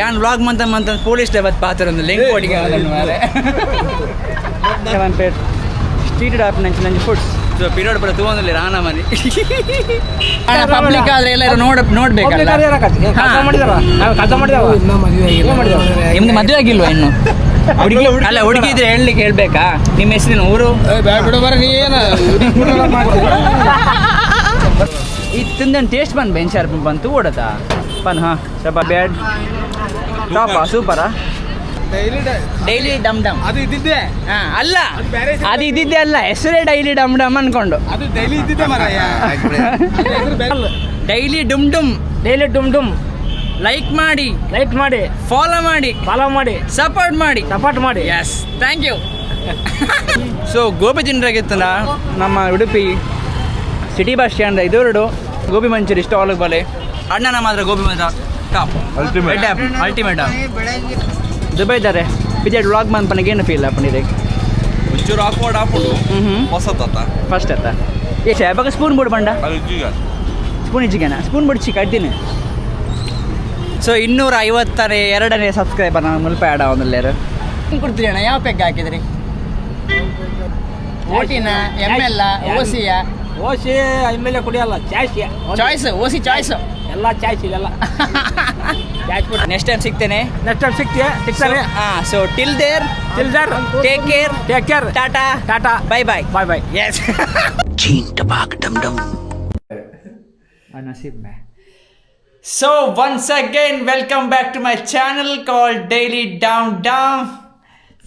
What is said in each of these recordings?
ಯಾನ್ ವ್ಲಾಗ್ ಮಂತ ಪೊಲೀಸ್ ಲೆವೆತ್ ಪಾತ್ರ ಒಂದು ಲಿಂಕ್ ಕೊಡಿಗೆ ಪೇಟ್ ಸ್ಟ್ರೀಟ್ ಆಪ್ ನಂಚಿ ಫುಡ್ಸ್ ಸೊ ಪೀರಿಯಡ್ ಬರ ತಗೊಂಡಿಲ್ಲ ರಾಣ ಮನೆ ಪಬ್ಲಿಕ್ ಆದ್ರೆ ಎಲ್ಲರೂ ನೋಡ್ಬೇಕಲ್ಲ ನಿಮ್ದು ಮದುವೆ ಆಗಿಲ್ವಾ ಇನ್ನು ಹುಡುಗಿ ಅಲ್ಲ ಹುಡುಗಿ ಇದ್ರೆ ಹೇಳ್ಬೇಕಾ ನಿಮ್ಮ ಹೆಸರಿನ ಊರು ಇದು ತಿಂದನ್ ಟೇಸ್ಟ್ ಬಂದು ಬೆಂಚಾರ್ ಬಂತು ಓಡತಾ ಪನ್ ಹಾಂ ಸ್ವಲ್ಪ ಬ್ಯಾಡ್ ಟಾಪಾ ಸೂಪರಾ ಡೈಲಿ ಡಮ್ ಡಮ್ ಅದು ಇದ್ದಿದ್ದೆ ಅಲ್ಲ ಅದು ಇದ್ದಿದ್ದೆ ಅಲ್ಲ ಹೆಸರೇ ಡೈಲಿ ಡಮ್ ಡಮ್ ಅನ್ಕೊಂಡು ಅದು ಡೈಲಿ ಇದ್ದಿದ್ದೆ ಡೈಲಿ ಡುಮ್ ಡುಮ್ ಲೈಕ್ ಮಾಡಿ ಫಾಲೋ ಮಾಡಿ ಸಪೋರ್ಟ್ ಮಾಡಿ S thank you so gobi ತಿಂಡ್ರಾಗಿತ್ತಲ್ಲ ನಮ್ಮ ಉಡುಪಿ ಸಿಟಿ ಬಸ್ ಸ್ಟ್ಯಾಂಡ್ ಇದೆರಡು ಗೋಬಿ ಮಂಚೂರಿ ಸ್ಟಾಲ್ಗೆ ಬಲೆ ಅಣ್ಣನ ಮಾತ್ರ ಗೋಬಿ ಮಾತ್ರ ಟಾಪ್ ಅಲ್ಟಿಮೇಟ್ ದುಬೈ ಇದ್ದಾರೆ ಬಿಜೆಡ್ ವ್ಲಾಗ್ ಮನ್ಪನಿಗೆ ಏನು ಫೀಲ್ ಅಪ್ಪನಿದೆ ಒಂಚೂರು ಹಾಕೋಡ್ ಹಾಕೊಂಡು ಹೊಸತ್ತ ಫಸ್ಟ್ ಅತ್ತ ಏ ಬಾಗ ಸ್ಪೂನ್ ಬಿಡು ಬಂಡ ಸ್ಪೂನ್ ಇಜ್ಜಿಗೆನಾ ಸ್ಪೂನ್ ಬಿಡ್ಚಿ ಕಡ್ತೀನಿ ಸೊ 252ನೇ ಸಬ್ಸ್ಕ್ರೈಬರ್ ನಾನು ಮುಲ್ಪ ಆಡ ಒಂದಲ್ಲೇರು ಕೊಡ್ತೀರಿ ಅಣ್ಣ ಯಾವ ಪೆಗ್ ಹಾಕಿದ್ರಿ ಓಟಿನ ML ಓಸಿಯ ಓಸಿ ಎಮ್ಮೆಲ್ಲೆ ಕುಡಿಯಲ್ಲ ಚಾಯ್ಸ್ ಓಸಿ ಚಾಯ್ಸ್ ಎಲ್ಲ ಚಾಯ್ಸ್ ಇದೆಲ್ಲ ನೆಕ್ಸ್ಟ್ ಟೈಮ್ ಸಿಗ್ತೇನೆ ಸಿಗ್ತಾನೆ so till there take care tata bye ಎಸ್ ಚೀನ್ ಟಬಾಕ್ ಡಮ್ ಡಮ್ ನಸೀಬ್ ಮೇ so once again welcome back to my channel called daily down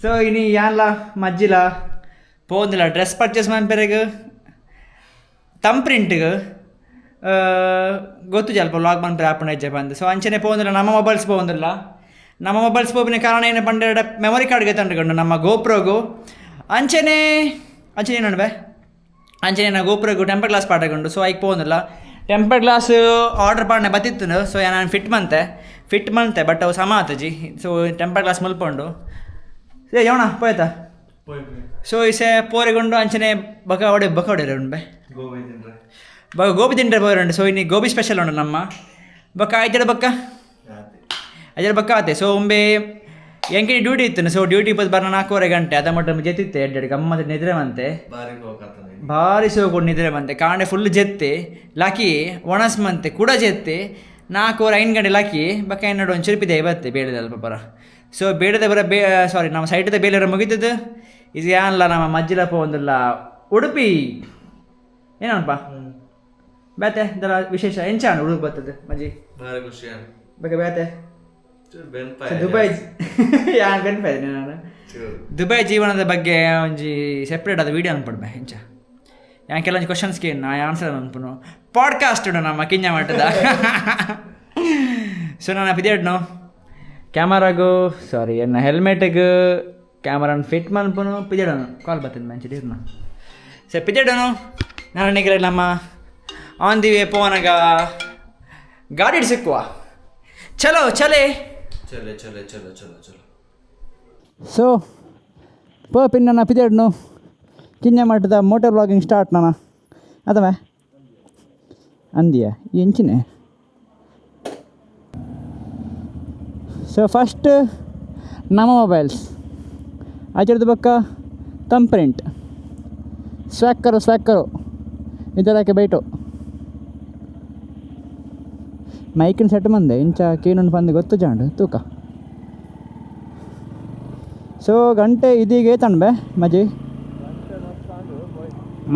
so ಇನಿ ಯಾನ್ಲ ಮಜ್ಜಿಲ ಪೋಂದಿಲ್ಲ ಡ್ರೆಸ್ ಪರ್ಚೇಸ್ ಮಾಡ್ಬೇರೆಗೆ ತಮ್ಮ ಪ್ರಿಂಟ್ಗೆ ಗೊತ್ತು ಸ್ವಲ್ಪ ವ್ಲಾಗ್ ಬಂದು ಆಪಣ ಹೆಜ್ಜೆ ಬಂದು ಸೊ ಅಂಚನೆ ಪೋಂದಿಲ್ಲ ನಮ್ಮ ಮೊಬೈಲ್ಸ್ ಪೋಪಿನ ಕಾರಣ ಏನು ಪಂಡ ಮೆಮೊರಿ ಕಾರ್ಡ್ಗೆ ತಂದುಕೊಂಡು ನಮ್ಮ ಗೋಪ್ರೋಗು ಅಂಚನೆ ನೋಡ್ಬೆ ಅಂಚನೆ ನಾ ಗೋಪ್ರೋಗು ಟೆಂಪರ್ ಗ್ಲಾಸ್ ಪಾಠಗೊಂಡು ಸೊ ಐಕ್ ಪೋಂದಿಲ್ಲ ಟೆಂಪರ್ ಗ್ಲಾಸ್ ಆರ್ಡರ್ ಪಾಡ್ನೆ ಬತ್ತಿತ್ತು ಸೊ ನಾನು ಫಿಟ್ ಮಂತೆ ಬಟ್ ಅವು ಸಮ ಆತಜಿ ಸೊ ಟೆಂಪರ್ ಗ್ಲಾಸ್ ಮುಲ್ಪೊಂಡು ಸೇ ಯೋಣ ಪೋಯ್ತಾ ಸೊ ಇಸೆ ಪೋರೆಗೊಂಡು ಅಂಚನೆ ಬಕ ಹೊಡೆ ಉಂಡೆ ಗೋಬಿ ತಿಂಡ್ರೆ ಬೋರುಂಡು ಸೊ ಇನ್ನು ಗೋಬಿ ಸ್ಪೆಷಲ್ ಉಂಡು ನಮ್ಮ ಬಕ್ಕ ಐದರ ಬಕ್ಕ ಆತೆ ಸೊ ಒಮ್ಮೆ ಎಂಕಿನ ಡ್ಯೂಟಿ ಇತ್ತು ಸೊ ಡ್ಯೂಟಿ ಇಪ್ಪತ್ತು ಬರ 4:30 ಗಂಟೆ ಅದ ಮಟ್ಟ ಜೆತ್ತಿತ್ತೆ ಎಡ್ಡೆಡ್ ಗಮ್ಮತ್ ನಿದ್ರೆ ಬಂತೆ ಭಾರಿ ಸೋಕೊಂಡು ನಿದ್ರೆ ಬಂತೆ ಕಾಂಡೆ ಫುಲ್ ಜೆತ್ತೆ ಲಾಕಿ ಒಣಸ್ಮಂತೆ ಕೂಡ ಜೆತ್ತೆ 4:05 ಗಂಟೆ ಲಾಕಿ ಬಕ್ಕ ಇನ್ನಡು ಒಂದು ಚುರುಪಿದೆ ಬತ್ತೆ ಬೇಡದ ಅಲ್ಪ ಬರ ಸೊ ಬೇಡದ ಬರ ಸಾರಿ ನಮ್ಮ ಸೈಟದ ಬೇಲೆರ ಮುಗಿತದ್ದು ಇದು ಏನಲ್ಲ ನಮ್ಮ ಮಜ್ಜಿಲಪ್ಪ ಒಂದಲ್ಲ ಉಡುಪಿ ಏನಪ್ಪ ಬೇತೆ ಇದರ ವಿಶೇಷ ಎಂಚಾಣ ಹುಡುಗ ಬರ್ತದೆ ಮಜ್ಜಿ ಬಗ್ಗೆ ಬೇತೆ ದುಬೈ ಯಾನ್ ಬೆನ್ಪಾಯ್ದೆ ನಾನು ದುಬೈ ಜೀವನದ ಬಗ್ಗೆ ಒಂಜಿ ಸೆಪ್ರೇಟ್ ಆದ ವೀಡಿಯೋ ಅನ್ಪಡ್ಬೆ ಹೆಂಚ ಯಾನ್ ಕೆಲವೊಂದು ಕ್ವಶನ್ಸ್ಗೆ ನಾ ಆನ್ಸರ್ ಅನ್ಪುನು ಪಾಡ್ಕಾಸ್ಟ್ ಉಂಡು ನಮ್ಮ ಕಿಂಜ ಮಟ್ಟದ ಸೊ ನಾನು ಪಿದೇಡ್ನು ಕ್ಯಾಮರಾಗು ಸಾರಿ ಎನ್ನ ಹೆಲ್ಮೆಟ್ಗೆ ಕ್ಯಾಮರಾನ ಫಿಟ್ ಮನ್ಪುನು ಪಿದೇಡನು ಕಾಲ್ ಬರ್ತದೆ ಮಂಚಿ ಇರ್ನು ಸೊ ಪಿದೇಡನು ನಾನು ನಿಗ್ರೆ ನಮ್ಮ ಆನ್ ದಿ ವೇ ಪೋನಾಗ ಗಾಡಿ ಸಿಕ್ಕುವ ಚಲೋ ಸೊ ಪಿನ್ನ ನಾ ಪಿದೇಡ್ನು ಕಿಂಜ ಮಟ್ಟದ ಮೋಟರ್ ಬ್ಲಾಗಿಂಗ್ ಸ್ಟಾರ್ಟ್ ನಾನು ಅದವೇ ಅಂದಿಯಾ ಎಂಚಿನೇ ಸೊ ಫಸ್ಟ್ ನಮ್ಮ ಮೊಬೈಲ್ಸ್ ಆಚರಿದ ಬಕ್ಕ ತಮ್ಮ ಪ್ರಿಂಟ್ ಸ್ವ್ಯಾಕರು ಇದರಕ್ಕೆ ಬೈಟು ಮೈಕಿನ ಸೆಟ್ ಮಂದೆ ಇಂಚ ಕೇನುಂಡು ಬಂದು ಗೊತ್ತು ಜಾಂಡು ತೂಕ ಸೊ ಗಂಟೆ ಇದೀಗೆ ತಣ್ಬೆ ಮಜಿ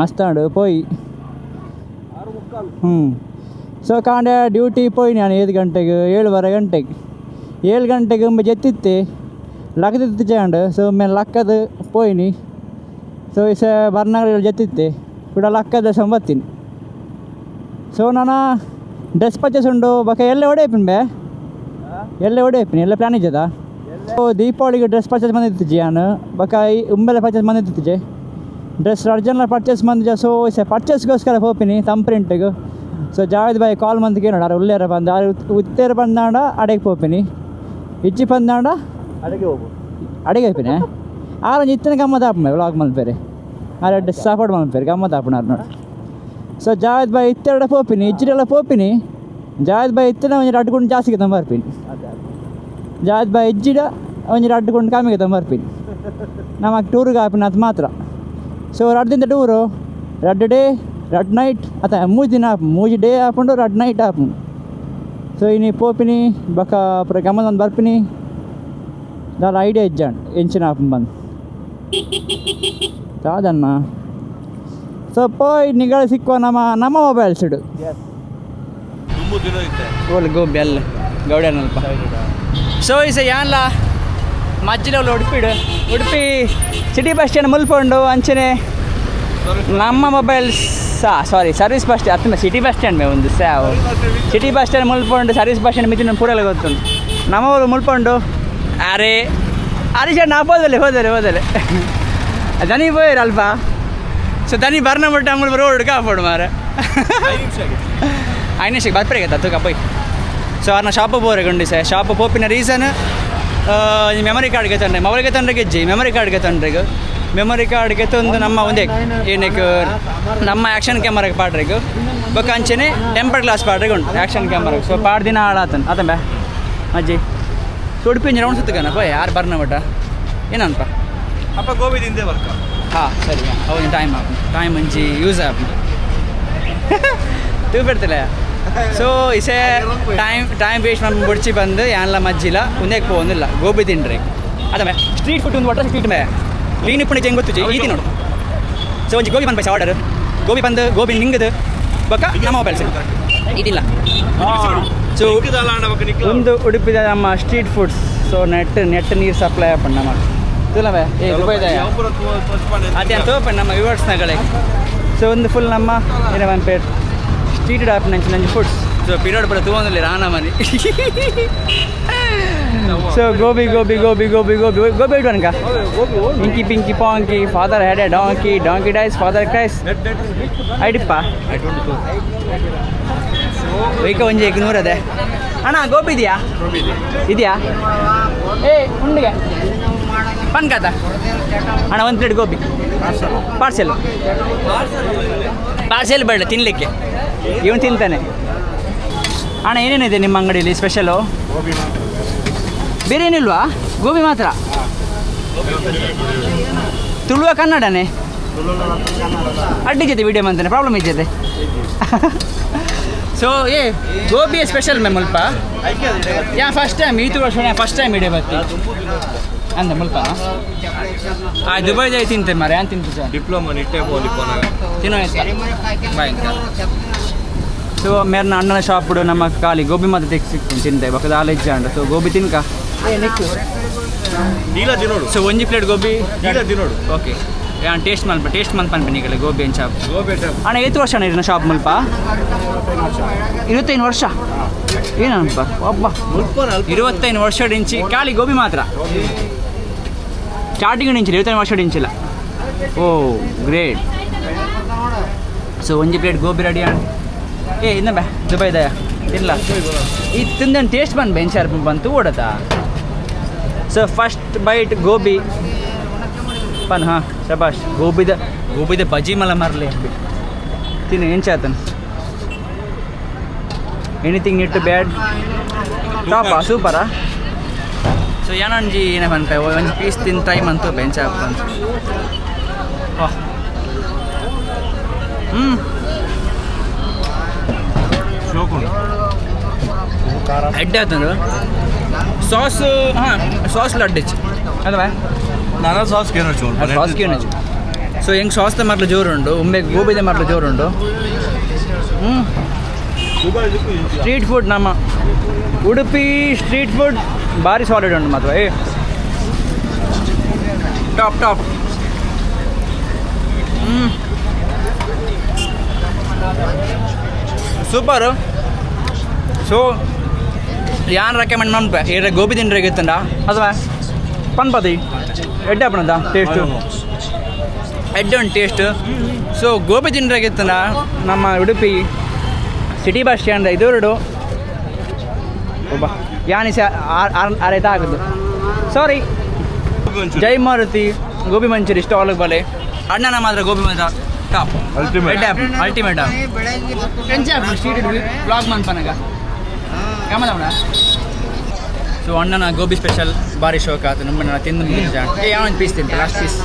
ಮಸ್ತಾಂಡು ಪೋಯಿ ಸೊ ಕಾಂಡೆ ಡ್ಯೂಟಿ ಪೋಯಿ ನಾನು 7 ಗಂಟೆಗೆ 7:15 ಗಂಟೆಗೆ 7 ಗಂಟೆಗೆ ಒಮ್ಮೆ ಜೆತ್ತಿತ್ತೆ ಲಕ್ಕದಿತ್ತು ಜಾಂಡು ಸೊ ಒಮ್ಮೆ ಲಕ್ಕದ ಪೋಯಿನಿ ಸೊ ಇಸ ಬರ್ನಾಗಲಿ ಜೆತ್ತಿತ್ತೆ ಕೂಡ ಲಕ್ಕದ ಸಂಬತ್ತೀನಿ ಸೊ ನಾನು ಡ್ರೆಸ್ ಪರ್ಚೇಸ್ ಉಂಡು ಬಕ ಎಲ್ಲ ಹೊಡೆಯಪ್ಪಿನ ಎಲ್ಲ ಪ್ಲಾನ್ ಇದ್ದದ ಸೊ ದೀಪಾವಳಿಗೆ ಡ್ರೆಸ್ ಪರ್ಚೇಸ್ ಬಂದಿತ್ತು ನಾನು ಬಕ ಉಂಬೆಲ್ಲ ಪರ್ಚೇಸ್ ಬಂದಿತ್ತು ಡ್ರೆಸ್ ಅರ್ಜೆಂಟ್ ಪರ್ಚೇಸ್ ಬಂದಿದ್ದೆ ಸೊ ಪರ್ಚೇಸ್ಗೋಸ್ಕರ ಹೋಗ್ತೀನಿ ತಮ್ಮ ಪ್ರಿಂಟಿಗೆ ಸೊ ಜಾವೇದ್ ಬಾಯ್ ಕಾಲ್ ಮಂದಿಗೆ ನೋಡ ಉಳ್ಳೇರ ಬಂದ ಉತ್ತೇರ ಬಂದಾಂಡ ಅಡೆಗೆ ಹೋಗ್ತೀನಿ ಇಜ್ಜಿ ಬಂದಾಂಡ ಅಡೆಗೆ ಹೋಗ್ತೀನಿ ಆರಂಜ್ ಇತ್ತನ ಗಮ್ಮತ್ ಆಪಣೆ ವ್ಲಾಗ್ ಮಲ್ಪೇರೆ ಆರೆ ಸಪೋರ್ಟ್ ಮಲ್ಪೇರೆ ಗಮ್ಮತ್ ಆಪಣಾರು ನೋಡಿ ಸೊ ಜಾವೇದ್ ಬಾಯ್ ಇತ್ತೆರಡ ಪೋಪಿನಿ ಇಜ್ಜಿರೆಲ್ಲ ಪೋಪಿನಿ ಜಾವೇದ್ ಬಾಯ್ ಇತ್ತನ ಒಂಚೂರು ಅಡ್ಕೊಂಡು ಜಾಸ್ತಿ ಬರ್ತೀನಿ ಜಾತ್ ಬಾಯ್ ಇಜ್ಜಿಡ ಒಂಜಿ ರಡ್ಡುಕೊಂಡು ಕಾಮಿಗೆ ತೊಂಬರ್ಪಿನಿ ನಮಗೆ ಟೂರ್ಗೆ ಹಾಪಿನ ಅದು ಮಾತ್ರ ಸೊ ರಡ್ದಿಂದ ಟೂರು ರಡ್ಡು ಡೇ ರಡ್ ನೈಟ್ ಅತ್ತ ಮೂಜಿ ದಿನ ಹಾಪು ಮೂಜಿ ಡೇ ಹಾಪುಂಡು ರಡ್ ನೈಟ್ ಹಾಪು ಸೊ ಇನಿ ಪೋಪಿನಿ ಬೊಕ ಪೂರ ಗಮನ ಬರ್ಪಿನಿ ದಾಲ ಐಡಿಯಾ ಇಜ್ಜಾಂಡ್ ಎಂಚಿನ ಹಾಪು ಬಂದು ಕಾದನ್ನ ಸೊ ಪೋಯ್ ನಿಗಳ ಸಿಕ್ಕುವ ನಮ್ಮ ಮೊಬೈಲ್ಸ್ ಇಡು ತುಂಬ ದಿನ ಐತೆ ಓಲ್ ಗೋಬಿ ಅಲ್ಲ ಗೌಡ್ಯಾನಲ್ಪ ಸೊ ಈಸ ಯಾನ್ಲ ಮಜ್ಜಿಲ ಉಡುಪಿ ಸಿಟಿ ಬಸ್ ಸ್ಟ್ಯಾಂಡ್ ಮುಲ್ಪೊಂಡು ಅಂಚನೆ ನಮ್ಮ mobiles sorry service bus stand ಅತ್ತ ಸಿಟಿ ಬಸ್ ಸ್ಟ್ಯಾಂಡ್ ಮೇ ಒಂದು ಸಾವು ಸಿಟಿ ಬಸ್ ಸ್ಟ್ಯಾಂಡ್ ಮುಲ್ಪೊಂಡು ಸರ್ವಿಸ್ ಬಸ್ ಸ್ಟ್ಯಾಂಡ್ ಮಿತಿನ ಪೂರೆಲ್ಲ ಗೊತ್ತುಂಟು ನಮ್ಮ ಊರು ಮುಲ್ಪೊಂಡು ಅರೆ ಸರ್ ನಾ ಹೋದಲೆ ದನಿ ಬೋಯ್ರು ಅಲ್ಪ ಸೊ ದನಿ ಬರ್ನ ಬಿಟ್ಟು ಅಂಗ್ಳು ರೋಡ್ ಕಾಪಾಡು ಮಾರ ಐನೇಶಿಗೆ ಬರ್ಪರೆಗೆ ತೂಕ ಪೋಯ್ ಸೊ ಅವ್ರನ್ನ ಶಾಪ್ ಬೋರೆಗೊಂಡು ಸರ್ ಶಾಪ್ ಪೋಪಿನ ರೀಸನ್ ಮೆಮೊರಿ ಕಾರ್ಡ್ಗೆ ತಂದ್ರೆ ಮೊಬೈಲ್ಗೆ ತಂದ್ರೆ ಗೆಜ್ಜಿ ಮೆಮೊರಿ ಕಾರ್ಡ್ಗೆ ತಂದ್ರಿಗ ಮೆಮೊರಿ ಕಾರ್ಡ್ಗೆ ತಂದು ನಮ್ಮ ಒಂದೇ ಏನಕ್ಕೆ ನಮ್ಮ ಆ್ಯಕ್ಷನ್ ಕ್ಯಾಮರಾಗೆ ಪಾಡ್ರಿಗ ಬೊಕ್ಕ ಅಂಚೆನೆ ಟೆಂಪರ್ ಗ್ಲಾಸ್ ಪಾಡ್ರಿಗೆ ಉಂಟು ಆ್ಯಕ್ಷನ್ ಕ್ಯಾಮರಾಗೆ ಸೊ ಪಾಡ್ ದಿನ ಹಾಳಾತನ್ ಆತಂಬ ಅಜ್ಜಿ ಸೊ ಉಡುಪಿ ರೌಂಡ್ ಸುತ್ತಗನಪ್ಪ ಯಾರು ಬರ್ನ ಮಟ ಏನಂತ ಅಪ್ಪ ಗೋಬಿದಿಂದೆ ಬರ್ಕ ಹಾಂ ಸರಿ ಅವನು ಟೈಮ್ ಮಂಚಿ ಯೂಸ್ ಆಪು ತೂಪೆಡ್ತಿಲ್ಲ ಸೊ ಇಸೆ ಟೈಮ್ ವೇಸ್ಟ್ ಮಾಡಿ ಬುಡ್ಚಿ ಬಂದು ಯಾನ್ಲ ಮಜ್ಜಿಲ ಉಂದೇಕ್ ಪೋನಿಲ್ಲ ಗೋಬಿ ತಿಂಡ್ರಿ ಅದಮ್ಮೆ ಸ್ಟ್ರೀಟ್ ಫುಡ್ ಒಂದು ಒಟ್ಟ ಸ್ಟ್ರೀಟ್ ಮೇ ಕ್ಲೀನ್ ಇಪ್ಪು ಹೆಂಗೆ ಗೊತ್ತು ಈತಿ ನೋಡು ಸೊ ಒಂಜಿ ಗೋಬಿ ಬಂದು ಪೈಸೆ ಆರ್ಡರ್ ಗೋಬಿ ನಿಂಗದು ಬೊಕ್ಕ ನಮ್ಮ ಮೊಬೈಲ್ಸ್ ಇದಿಲ್ಲ ಸೊ ಒಂದು ಉಡುಪಿದ ನಮ್ಮ ಸ್ಟ್ರೀಟ್ ಫುಡ್ಸ್ ಸೊ ನೆಟ್ ನೀರು ಸಪ್ಲೈ ಆಪಣ್ಣ ನಮ್ಮ ತುಲವೇ ಅದೇ ತೋಪಣ್ಣ ನಮ್ಮ ವ್ಯೂವರ್ಸ್ನಾಗಳೇ ಸೊ ಒಂದು ಫುಲ್ ನಮ್ಮ ಏನೋ ಒಂದು ಪೇಟ್ ಸ್ಟ್ರೀಟ್ ಆಪ್ ನಂಚಿ ಫುಡ್ಸ್ ಸೊ ಪೀರಿಯಡ್ ಬರೋ ತೊಗೊಂಡಿಲ್ಲ ರಾಣ ಮನೆ ಸೊ ಗೋಬಿ ಇಡುವನ್ಕ inky pinky ponky father had a donkey dies father cries ಐಡಿಪ್ಪ ವೈಕ ಒಂಜಿ 100 ಅದೇ ಅಣ್ಣ ಗೋಬಿ ಇದೆಯಾ ಏ ಉಂಡಿಗೆ ಪನ್ಕಾತ ಅಣ್ಣ ಒಂದು ಪ್ಲೇಟ್ ಗೋಬಿ ಪಾರ್ಸೆಲ್ ಬೇಡ ತಿನ್ನಲಿಕ್ಕೆ ಇವನು ತಿಂತಾನೆ ಅಣ್ಣ ಏನೇನಿದೆ ನಿಮ್ಮ ಅಂಗಡಿಯಲ್ಲಿ ಸ್ಪೆಷಲು ಬೇರೆ ಏನಿಲ್ವಾ ಗೋಬಿ ಮಾತ್ರ ತುಳುವ ಕನ್ನಡನೇ ಅಡ್ಡಿಜತೆ ವಿಡಿಯೋ ಅಂತಾನೆ ಪ್ರಾಬ್ಲಮ್ ಇದ್ದದೆ ಸೊ ಗೋಬಿ ಸ್ಪೆಷಲ್ ಮ್ಯಾಮ್ ಮುಲ್ಪ ಯಾ ಫಸ್ಟ್ ಟೈಮ್ ಈ ವರ್ಷ ಫಸ್ಟ್ ಟೈಮ್ ವಿಡಿಯೋ ಬರ್ತಿ ಅಂದ ಮುಲ್ಪ ದುಬೈ ಜಾಯ್ ತಿಂತೆ ಮಾರೆ ಏನು ತಿಂತು ಸರ್ ಡಿಪ್ಲೊಮಾ ನಿಟ್ಟೆ ತಿನ್ನೋ ಬಾಯ್ ಸೊ ಮೇರ್ನ ಅಣ್ಣನ ಶಾಪ್ ನಮ್ಮ ಖಾಲಿ ಗೋಬಿ ಮಾತ್ರ ಸಿಕ್ಕು ತಿಂತೆ ಬಕ್ಕದ ಹಾಲು ಇಜ್ಜಾಂಡ ಸೊ ಗೋಬಿ ತಿನ್ಕ ನೀಲ ತಿನ್ನೋಡು ಸೊ ಒಂಜಿ ಪ್ಲೇಟ್ ಗೋಬಿ ನೀಲ ತಿನ್ನೋಡು ಓಕೆ ಟೇಸ್ಟ್ ಪನ್ಪನಿ ಈಗ ಗೋಬಿ ಏನು ಶಾಪ್ ಗೋಬಿ ಶಾಪ್ ಅಣ್ಣ 8 ವರ್ಷ ಇರೋ ಶಾಪ್ ಮುಲ್ಪ 25 ವರ್ಷ ಏನಪ್ಪ ಒಬ್ಬ 25 ವರ್ಷದ ಇಂಚಿ ಖಾಲಿ ಗೋಬಿ ಮಾತ್ರ ಸ್ಟಾರ್ಟಿಂಗ್ ಇಂಚಿಲ್ಲ 25 ವರ್ಷದ ಇಂಚಿಲ್ಲ ಓ ಗ್ರೇಟ್ ಸೊ ಒಂಜಿ ಪ್ಲೇಟ್ ಗೋಬಿ ರೆಡಿ ಅಣ್ಣ ಇನ್ನ ಬೇ ದುಬೈದ ಇಲ್ಲ ಇದು ತಿಂದೇನು ಟೇಸ್ಟ್ ಬಂದು ಬೆಂಚಾರ್ ಬಂತು ಓಡತ್ತಾ ಸೊ ಫಸ್ಟ್ ಬೈಟ್ ಗೋಬಿ ಪನ್ ಹಾಂ ಶಬಾಷ್ ಗೋಬಿದ ಬಜ್ಜಿ ಮಲ ಮಾರಲಿ ತಿನ್ನು ಎಂಚಾತನ್ ಎನಿಥಿಂಗ್ ನೀಡ್ ಟು ಬ್ಯಾಡ್ ಟಾಪಾ ಸೂಪರಾ ಸೊ ಏನಂಜಿ ಏನಪ್ಪ ಅನ್ಪ ಒಂದು ಪೀಸ್ ತಿನ್ ಟೈಮ್ ಅಂತೂ ಬೆಂಚ್ ಹಾಕ್ತಂತ ಹೆಡ್ ಆಯ್ತಂದ್ರು ಸಾಸ್ ಸಾಸ್ ಲಡ್ಡಿಚ್ಚು ಅಲ್ವಾ ನಾನು ಸಾಸ್ಗೆ ಏನೋ ಸಾಸ್ಗೆ ಏನೋ ಸೊ ಹೆಂಗೆ ಸಾಸ್ದ ಮಾತ್ರ ಜೋರುಂಡು ಒಮ್ಮೆ ಗೋಬಿದ ಮಾತ್ರ ಜೋರುಂಡು ಸ್ಟ್ರೀಟ್ ಫುಡ್ ನಮ್ಮ ಉಡುಪಿ ಸ್ಟ್ರೀಟ್ ಫುಡ್ ಭಾರಿ ಸಾಲಿಡ್ ಉಂಟು ಮಾತ್ರ ಟಾಪ್ ಸೂಪರು ಸೊ ಯಾನ್ ರೆಕಮೆಂಡ್ ಮಾಡ್ಪ ಏರ ಗೋಬಿ ತಿಂಡ್ರೆ ಗೊತ್ತಂಡ ಅಥವಾ ಪನ್ಪದಿ ಎಡ್ಡಪ್ಪನದ ಟೇಸ್ಟು ಎಡ್ಡೊಂದು ಟೇಸ್ಟ್ ಸೊ ಗೋಬಿ ತಿಂಡ್ರೆ ಗೊತ್ತಂಡ ನಮ್ಮ ಉಡುಪಿ ಸಿಟಿ ಬಸ್ ಸ್ಟ್ಯಾಂಡ್ ಇದೂರುಡು ಒಬ್ಬ ಯಾನಿಸ ಆರೈತ ಆಗೋದು ಸಾರಿ ಜೈ ಮಾರುತಿ ಗೋಬಿ ಮಂಚೂರಿ ಸ್ಟಾಲ್ಗೆ ಬಲೆ ಅಣ್ಣನ ಮಾತ್ರ ಗೋಬಿ ಮಾತ್ರ ಟಾಪ್ ಅಲ್ಟಿಮೇಟ್ ಸ್ಟ್ರೀಟ್ ಬ್ಲಾಗ್ ಮನ್ಪನಗ ಗಮನ ಸೊ ಅಣ್ಣನ ಗೋಬಿ ಸ್ಪೆಷಲ್ ಭಾರಿ ಶೋಕ ಆಯ್ತು ನಮ್ಮನ್ನ ತಿಂದು ಮುಗಿದ ಯಾವೊಂದು ಪೀಸ್ ತಿಂತ ಲಾಸ್ಟ್ ಪೀಸ್.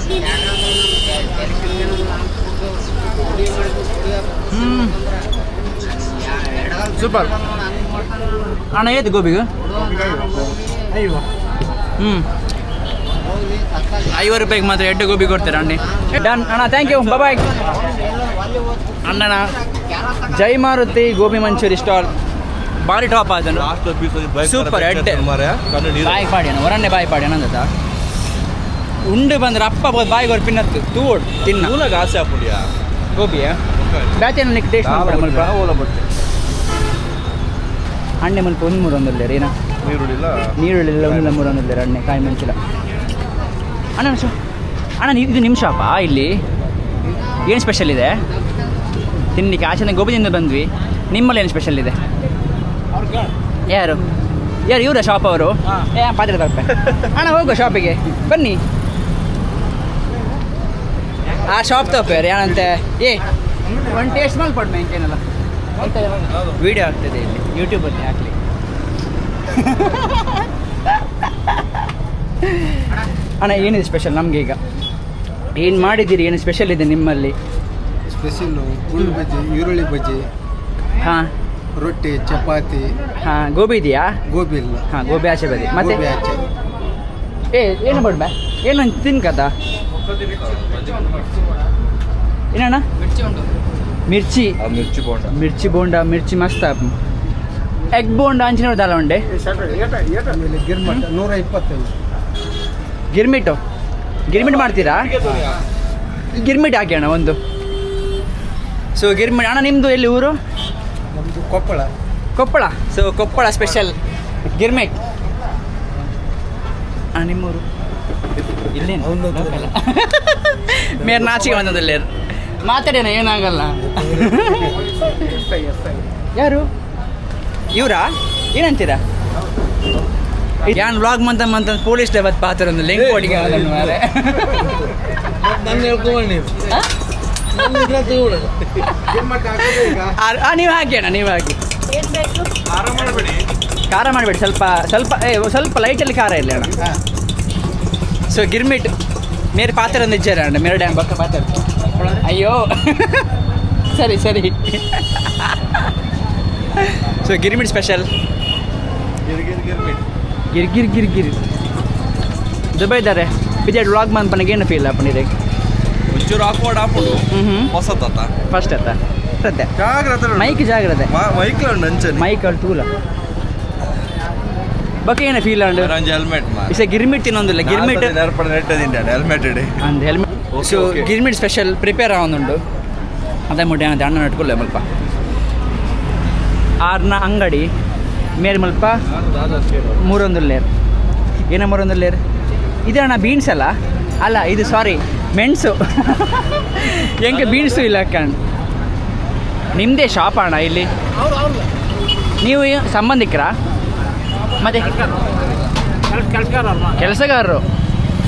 ಸೂಪರ್ ಅಣ್ಣ ಏತು ಗೋಬಿಗೆ 50 ರೂಪಾಯಿಗೆ ಮಾತ್ರ 2 ಗೋಬಿ ಕೊಡ್ತಾರೆ ಅಣ್ಣ. ಡನ್ ಅಣ್ಣ, ಥ್ಯಾಂಕ್ ಯು, ಬಾಯ್. ಅಣ್ಣನ ಜೈ ಮಾರುತಿ ಗೋಬಿ ಮಂಚೂರಿ ಸ್ಟಾಲ್ ಭಾರಿ ಟಾಪ್ ಆದನು. ಸೂಪರ್ ಎಡ್ಡೆ ಬಾಯಿ ಪಾಡಿ ಅಣ್ಣ, ಹೊರನ್ನೇ ಬಾಯಿ ಪಾಡಿ ಅಣ್ಣ. ಉಂಡು ಬಂದ್ರೆ ಅಪ್ಪ ಬಾಯಿಗೆ ಅವ್ರು ಪಿನ್ನತ್ತು ತೂಡ್ ತಿನ್ನ ಆಸೆ ಹಾಕ್ಬಿಡಿಯಾ ಗೋಬಿಯ ಬ್ಯಾಚ್ ನಿಕ್ಕೆ ಟೇಸ್ಟ್ ಅಣ್ಣೆ ಮಲ್ಪ 100 ಏನ ನೀರುಳ್ಳಿಲ್ಲ 100 ಅಣ್ಣೆ ಕಾಯಿ ಮಂಚಿಲ್ಲ ಅಣ್ಣ. ಅಣ್ಣ ಇದು ನಿಮ್ಮ ಶಾಪಾ? ಇಲ್ಲಿ ಏನು ಸ್ಪೆಷಲ್ ಇದೆ ತಿನ್ನಲಿಕ್ಕೆ? ಆಚೆ ಗೋಬಿದಿಂದ ಬಂದ್ವಿ, ನಿಮ್ಮಲ್ಲಿ ಏನು ಸ್ಪೆಷಲ್ ಇದೆ? ಯಾರು ಇವರ ಶಾಪ್ ಅವರು? ಪಾತ್ರೆ ತಪ್ಪೆ ಅಣ್ಣ, ಹೋಗುವ ಶಾಪಿಗೆ ಬನ್ನಿ. ಆ ಶಾಪ್ ತಪ್ಪೇರು ಏನಂತೆ ಒಂದು ಟೇಸ್ಟ್ ಮಾಡಿ ಕೊಡ್ಮೆ ಇಂಕೇನಲ್ಲ ವಿಡಿಯೋ ಆಗ್ತದೆ ಇಲ್ಲಿ ಯೂಟ್ಯೂಬಲ್ಲಿ ಹಾಕಲಿ. ಅಣ್ಣ ಏನಿದೆ ಸ್ಪೆಷಲ್ ನಮಗೆ ಈಗ? ಏನು ಮಾಡಿದ್ದೀರಿ? ಏನು ಸ್ಪೆಷಲ್ ಇದೆ ನಿಮ್ಮಲ್ಲಿ? ಸ್ಪೆಷಲ್ಲು ಉಳ್ಳು ಬಜ್ಜಿ, ಈರುಳ್ಳಿ ಬಜ್ಜಿ, ಹಾಂ, ರೊಟ್ಟಿ, ಚಪಾತಿ. ಹಾಂ, ಗೋಬಿ ಇದೆಯಾ? ಗೋಬಿ ಇಲ್ಲ. ಹಾಂ, ಗೋಬಿ ಆಚೆ ಬದಿ ಮತ್ತೆ ಗೋಬಿ ಆಚೆ. ಏನು ಬೇಡ ಏನು ತಿನ್ಕದ ಏನಣ್ಣ? ಮಿರ್ಚಿ ಮಿರ್ಚಿ ಬೋಂಡ ಮಿರ್ಚಿ ಮಸ್ತ್ ಎಗ್ ಬೋಂಡ ಅಂಚಿನ ದಾಲ ಉಂಡೆ ಆಮೇಲೆ ಗಿರ್ಮಟ್ 125. ಗಿರ್ಮಿಟ್ ಮಾಡ್ತೀರಾ? ಗಿರ್ಮಿಟ್ ಹಾಕಿ ಅಣ್ಣ ಒಂದು. ಸೊ ಗಿರ್ಮಿಟ್ ಅಣ್ಣ, ನಿಮ್ಮದು ಎಲ್ಲಿ ಊರು? ನಮ್ಮದು ಕೊಪ್ಪಳ. So Koppal special girmit. ನಿಮ್ಮೂರು ಇಲ್ಲೇನು? ಮೇರ್ ನಾಚಿಗೆ ಬಂದದಲ್ಲಿ ಮಾತಾಡೋಣ, ಏನಾಗಲ್ಲ. ಯಾರು ಇವರಾ? ಏನಂತೀರಾ? ಯಾನ್ ವ್ಲಾಗ್ ಮಂತ ಪೊಲೀಸ್ ಲೆವೆಲ್ ಪಾತ್ರ ಒಂದು ಲಿಂಕ್ ಕೊಡಿಗೆ ಮಾರೆ ನೀವು ಹಾಕಿ ಅಣ್ಣ, ನೀವು ಹಾಕಿ. ಖಾರ ಮಾಡಬೇಡಿ, ಸ್ವಲ್ಪ ಲೈಟಲ್ಲಿ ಖಾರ ಇರಲಿ ಅಣ್ಣ. ಸೊ ಗಿರ್ಮಿಟ್ ಮೇರೆ ಪಾತ್ರ ಒಂದು ಇಚ್ಚಾರ ಅಣ್ಣ, ಮೇರೆ ಡ್ಯಾಮ್ ಬಕ್ಕ ಪಾತ್ರ. ಅಯ್ಯೋ ಸರಿ so girmit special Gir Dubai ಇದ್ದಾರೆ ಬಿಜೆಡ್ ವ್ಲಾಗ್ ಮಂತ್ ಪನಗೇನು ಫೀಲ್ ಪನಿದೆ ಒಂಚೂರು ಹಾಕ್ಬೋಡು ಹೊಸತ್ತ ಫಸ್ಟ್ ಅತ್ತ ಸದ್ಯ ಜಾಗ್ರತೆ ಜಾಗ್ರತೆ ಮೈಕ್ ಅಲ್ಲಿ ತೂಲ ಬಕ್ಕೆ ಏನು ಫೀಲ್ ಅಂಡ್ ಹೆಲ್ಮೆಟ್ ಇಸ ಗಿರ್ಮಿಟ್ ತಿನ್ನೊಂದಿಲ್ಲ girmit helmet and helmet. So girmit special prepare ಆವೊಂದುಂಡು ಅದೇ ಮುಟ್ಟಿ ಏನಂತ ಅಣ್ಣ ನಟ್ಕೊಳ್ಳೆ ಮಲ್ಪ ಆರ್ನ ಅಂಗಡಿ ಮೇರೆ ಮಲ್ಪ 300 ಲೇರ್. ಏನ 300 ಲೇರ್ ಇದೆ ಅಣ್ಣ? ಬೀನ್ಸ್ ಅಲ್ಲ ಇದು ಸಾರಿ ಮೆಣಸು. ಹೆಂಗೆ ಬೀನ್ಸು ಇಲ್ಲ ಕಣ್. ನಿಮ್ಮದೇ ಶಾಪ್ ಅಣ್ಣ ಇಲ್ಲಿ? ನೀವು ಸಂಬಂಧಿಕರಾ? ಮತ್ತೆ ಕೆಲಸಗಾರರು?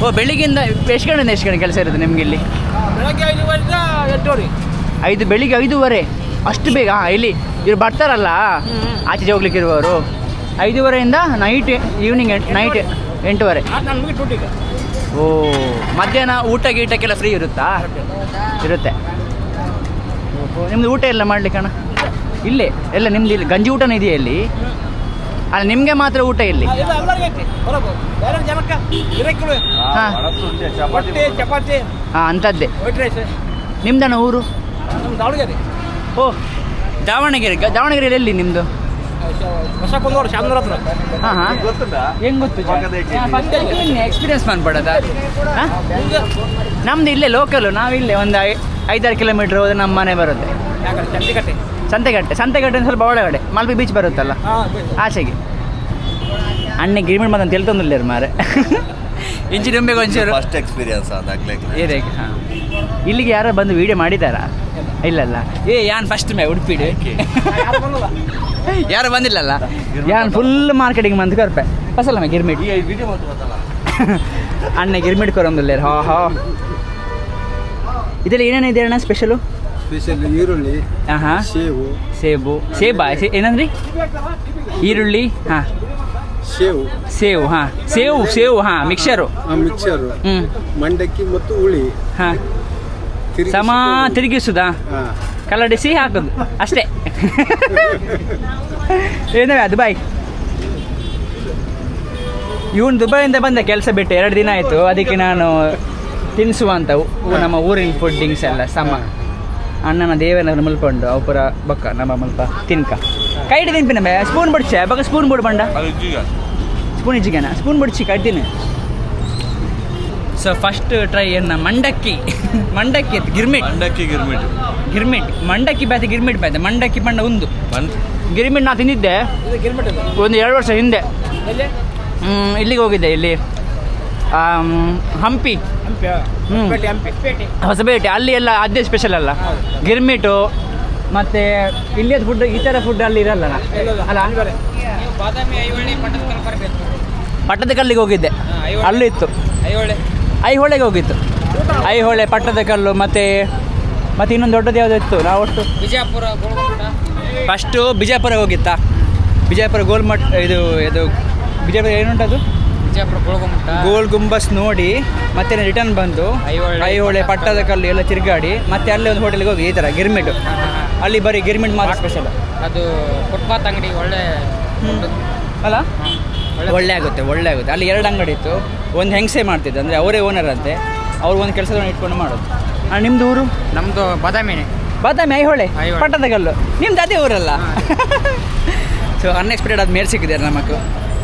ಓ, ಬೆಳಿಗ್ಗೆಯಿಂದ ಎಷ್ಟು ಗಂಟೆ ಕೆಲಸ ಇರುತ್ತೆ ನಿಮ್ಗೆ ಇಲ್ಲಿ? ಬೆಳಿಗ್ಗೆ 5:30 ಅಷ್ಟು ಬೇಗ? ಇಲ್ಲಿ ಇವ್ರು ಬರ್ತಾರಲ್ಲ ಆಚೆ ಹೋಗ್ಲಿಕ್ಕೆ ಇರುವವರು 5:30ಇಂದ ಈವ್ನಿಂಗ್ ನೈಟ್ 8:30. ಓ, ಮಧ್ಯಾಹ್ನ ಗೀಟಕ್ಕೆಲ್ಲ ಫ್ರೀ ಇರುತ್ತಾ? ಇರುತ್ತೆ. ನಿಮ್ಮದು ಊಟ ಎಲ್ಲ ಮಾಡ್ಲಿಕ್ಕೆ ಅಣ್ಣ? ಇಲ್ಲೇ ಎಲ್ಲ ನಿಮ್ದು ಇಲ್ಲಿ ಗಂಜಿ ಊಟನೂ ಇದೆಯಾ ಇಲ್ಲಿ? ಅಲ್ಲ, ನಿಮಗೆ ಮಾತ್ರ ಊಟ ಇಲ್ಲಿ? ಹಾಂ, ಅಂಥದ್ದೇ. ನಿಮ್ದಣ್ಣ ಊರು? ಓ, ದಾವಣಗೆರೆಯಲ್ಲಿ ಎಲ್ಲಿ ನಿಮ್ಮದು? ಹಾಂ ಹಾಂ, ಹೆಂಗೆ ಗೊತ್ತು? ಎಕ್ಸ್ಪೀರಿಯನ್ಸ್ ಮಾಡ್ಬಿಡೋದ? ನಮ್ದು ಇಲ್ಲೇ ಲೋಕಲು, ನಾವಿಲ್ಲೇ ಒಂದು 5-6 ಕಿಲೋಮೀಟ್ರ್ ಹೋದ್ರೆ ನಮ್ಮ ಮನೆ ಬರುತ್ತೆ. ಸಂತೆಗಟ್ಟೆ ಸ್ವಲ್ಪ ಒಳಗಡೆ ಮಲ್ಪೆ ಬೀಚ್ ಬರುತ್ತಲ್ಲ ಆಚೆಗೆ. ಅಣ್ಣೆ ಗಿರ್ಮಿಟ್ ಮಾತಂತ ತಿಳ್ತೊಂದಿಲ್ಲ ಮಾರೆ. ಇಂಚಿ ದುಂಬೆಗೆ ಒಂಚೂರು ಫಸ್ಟ್ ಎಕ್ಸ್ಪೀರಿಯನ್ಸ್ ಏರೇಗೆ. ಹಾಂ, ಇಲ್ಲಿಗೆ ಯಾರೋ ಬಂದು ವೀಡಿಯೋ ಮಾಡಿದ್ದಾರಾ? ಇಲ್ಲಲ್ಲ. ಯಾನ್ ಫಸ್ಟ್ ಉಡುಪಿಡಿ ಯಾರು ಬಂದಿಲ್ಲಲ್ಲ. ಯಾನ್ ಫುಲ್ ಮಾರ್ಕೆಟಿಂಗ್ ಮಂತ್ ಕರ್ಪೆ ಫಸಲ ಗಿರ್ಮಿಟ್ ಅಣ್ಣ ಗಿರ್ಮಿಟ್ ಕೊರೊಂದಿಲ್ಲ. ಹಾ ಇದೆಲ್ಲ ಏನೇನಿದೆ ಅಣ್ಣ ಸ್ಪೆಷಲ್? ಈರುಳ್ಳಿ, ಹಾಂ, ಸೇಬು ಏನಂದ್ರಿ? ಈರುಳ್ಳಿ, ಹಾಂ, ಸೇವು ಸೇವು ಹಾಂ ಸೇವು ಹಾಂ ಮಿಕ್ಸರು ಮಿಕ್ಸರು ಹ್ಞೂ ಮಂಡಕ್ಕಿ ಮತ್ತು ಹುಳಿ ಹಾಂ ತಿರುಗಿಸಿ ಸಮ ತಿರುಗಿಸುದಾ ಹಾ. ಕಲ್ಲಡಿಸಿ ಹಾಕೋದು ಅಷ್ಟೇ ಏನೋ ಅದು ಬಾಯ್ ಇವನು ದುಬೈಯಿಂದ ಬಂದ ಕೆಲಸ ಬಿಟ್ಟು 2 ದಿನ ಆಯಿತು. ಅದಕ್ಕೆ ನಾನು ತಿನ್ನಿಸುವಂತ ನಮ್ಮ ಊರಿನ ಫುಡ್ಡಿಂಗ್ಸ್ ಎಲ್ಲ ಸಮ ಅಣ್ಣನ ದೇವನ ಮುಲ್ಕೊಂಡು ಅವು ಪೂರ ಬೊಕ್ಕ ನಮ್ಮ ಮುಲ್ಪ ತಿನ್ಕ ಕೈಟ್ ತಿನ್ಪಿನ ಬೇ ಸ್ಪೂನ್ ಬಿಡ್ಚೆ ಬೊಕ್ಕ ಸ್ಪೂನ್ ಬಿಡು ಬಂಡ ಸ್ಪೂನ್ ಇಜ್ಜಿಗೆನ ಸ್ಪೂನ್ ಬಿಡ್ಚಿ ಕಟ್ತೀನಿ. ಸೊ ಫಸ್ಟ್ ಟ್ರೈ ಏನು ಮಂಡಕ್ಕಿ ಮಂಡಕ್ಕಿ ಇತ್ತು ಗಿರ್ಮಿಟ್ ಗಿರ್ಮಿಟ್ ಮಂಡಕ್ಕಿ ಬ್ಯಾತ ಗಿರ್ಮಿಟ್ ಬ್ಯಾತ ಮಂಡಕ್ಕಿ ಪಂಡ ಒಂದು ಗಿರ್ಮಿಟ್ ನಾ ತಿಂದಿದ್ದೆ ಒಂದು 2 ವರ್ಷ ಹಿಂದೆ. ಇಲ್ಲಿಗೆ ಹೋಗಿದ್ದೆ ಇಲ್ಲಿ ಹಂಪಿ ಹೊಸಪೇಟೆ ಅಲ್ಲಿ ಎಲ್ಲ ಅದೇ ಸ್ಪೆಷಲ್ ಅಲ್ಲ ಗಿರ್ಮಿಟು ಮತ್ತು ಇಲ್ಲಿಯದ ಫುಡ್ ಈ ಥರ ಫುಡ್ ಅಲ್ಲಿ ಇರಲ್ಲ ಅಲ್ಲ. ಪಟ್ಟದ ಕಲ್ಲಿಗೆ ಹೋಗಿದ್ದೆ ಅಲ್ಲೂ ಇತ್ತು ಐಹೊಳೆಗೆ ಹೋಗಿತ್ತು ಐಹೊಳೆ ಪಟ್ಟದ ಕಲ್ಲು ಮತ್ತು ಇನ್ನೊಂದು ದೊಡ್ಡದು ಯಾವುದೋ ಇತ್ತು ನಾವು ಒಟ್ಟು ಬಿಜಾಪುರ ಫಸ್ಟು ಬಿಜಾಪುರಗೆ ಹೋಗಿತ್ತಾ ಬಿಜಾಪುರ ಗೋಲ್ಮಟ್ ಇದು ಬಿಜಾಪುರ ಏನುಂಟದು ಗೋಲ್ ಗುಂಬಸ್ ನೋಡಿ ಮತ್ತೆ ರಿಟರ್ನ್ ಬಂದು ಐಹೊಳೆ ಪಟ್ಟದ ಕಲ್ಲು ಎಲ್ಲ ತಿರುಗಾಡಿ ಮತ್ತೆ ಅಲ್ಲೇ ಒಂದು ಹೋಟೆಲ್ಗೆ ಹೋಗಿ ಈ ಥರ ಗಿರ್ಮಿಟ್ ಅಲ್ಲಿ ಬರೀ ಗಿರ್ಮಿಟ್ ಮಾತ್ರ ಸ್ಪೆಷಲ್. ಅದು ಫುಟ್ಪಾತ್ ಅಂಗಡಿ ಒಳ್ಳೆ ಅಲ್ಲ ಒಳ್ಳೆ ಆಗುತ್ತೆ ಅಲ್ಲಿ 2 ಅಂಗಡಿ ಇತ್ತು. ಒಂದು ಹೆಂಗಸೆ ಮಾಡ್ತಿದ್ದು ಅಂದರೆ ಅವರೇ ಓನರ್ ಅಂತೆ ಅವ್ರು ಒಂದು ಕೆಲಸವನ್ನು ಇಟ್ಕೊಂಡು ಮಾಡೋದು. ನಿಮ್ಮದು ಊರು? ನಮ್ಮದು ಬಾದಾಮಿ ಐಹೊಳೆ ಪಟ್ಟದ ಕಲ್ಲು ನಿಮ್ದು ಅದೇ ಊರಲ್ಲ. ಸೊ ಅನ್ಎಕ್ಸ್ಪೆಕ್ಟೆಡ್ ಅದು ಮೇಲೆ ಸಿಕ್ಕಿದೆ ನಮಗೆ.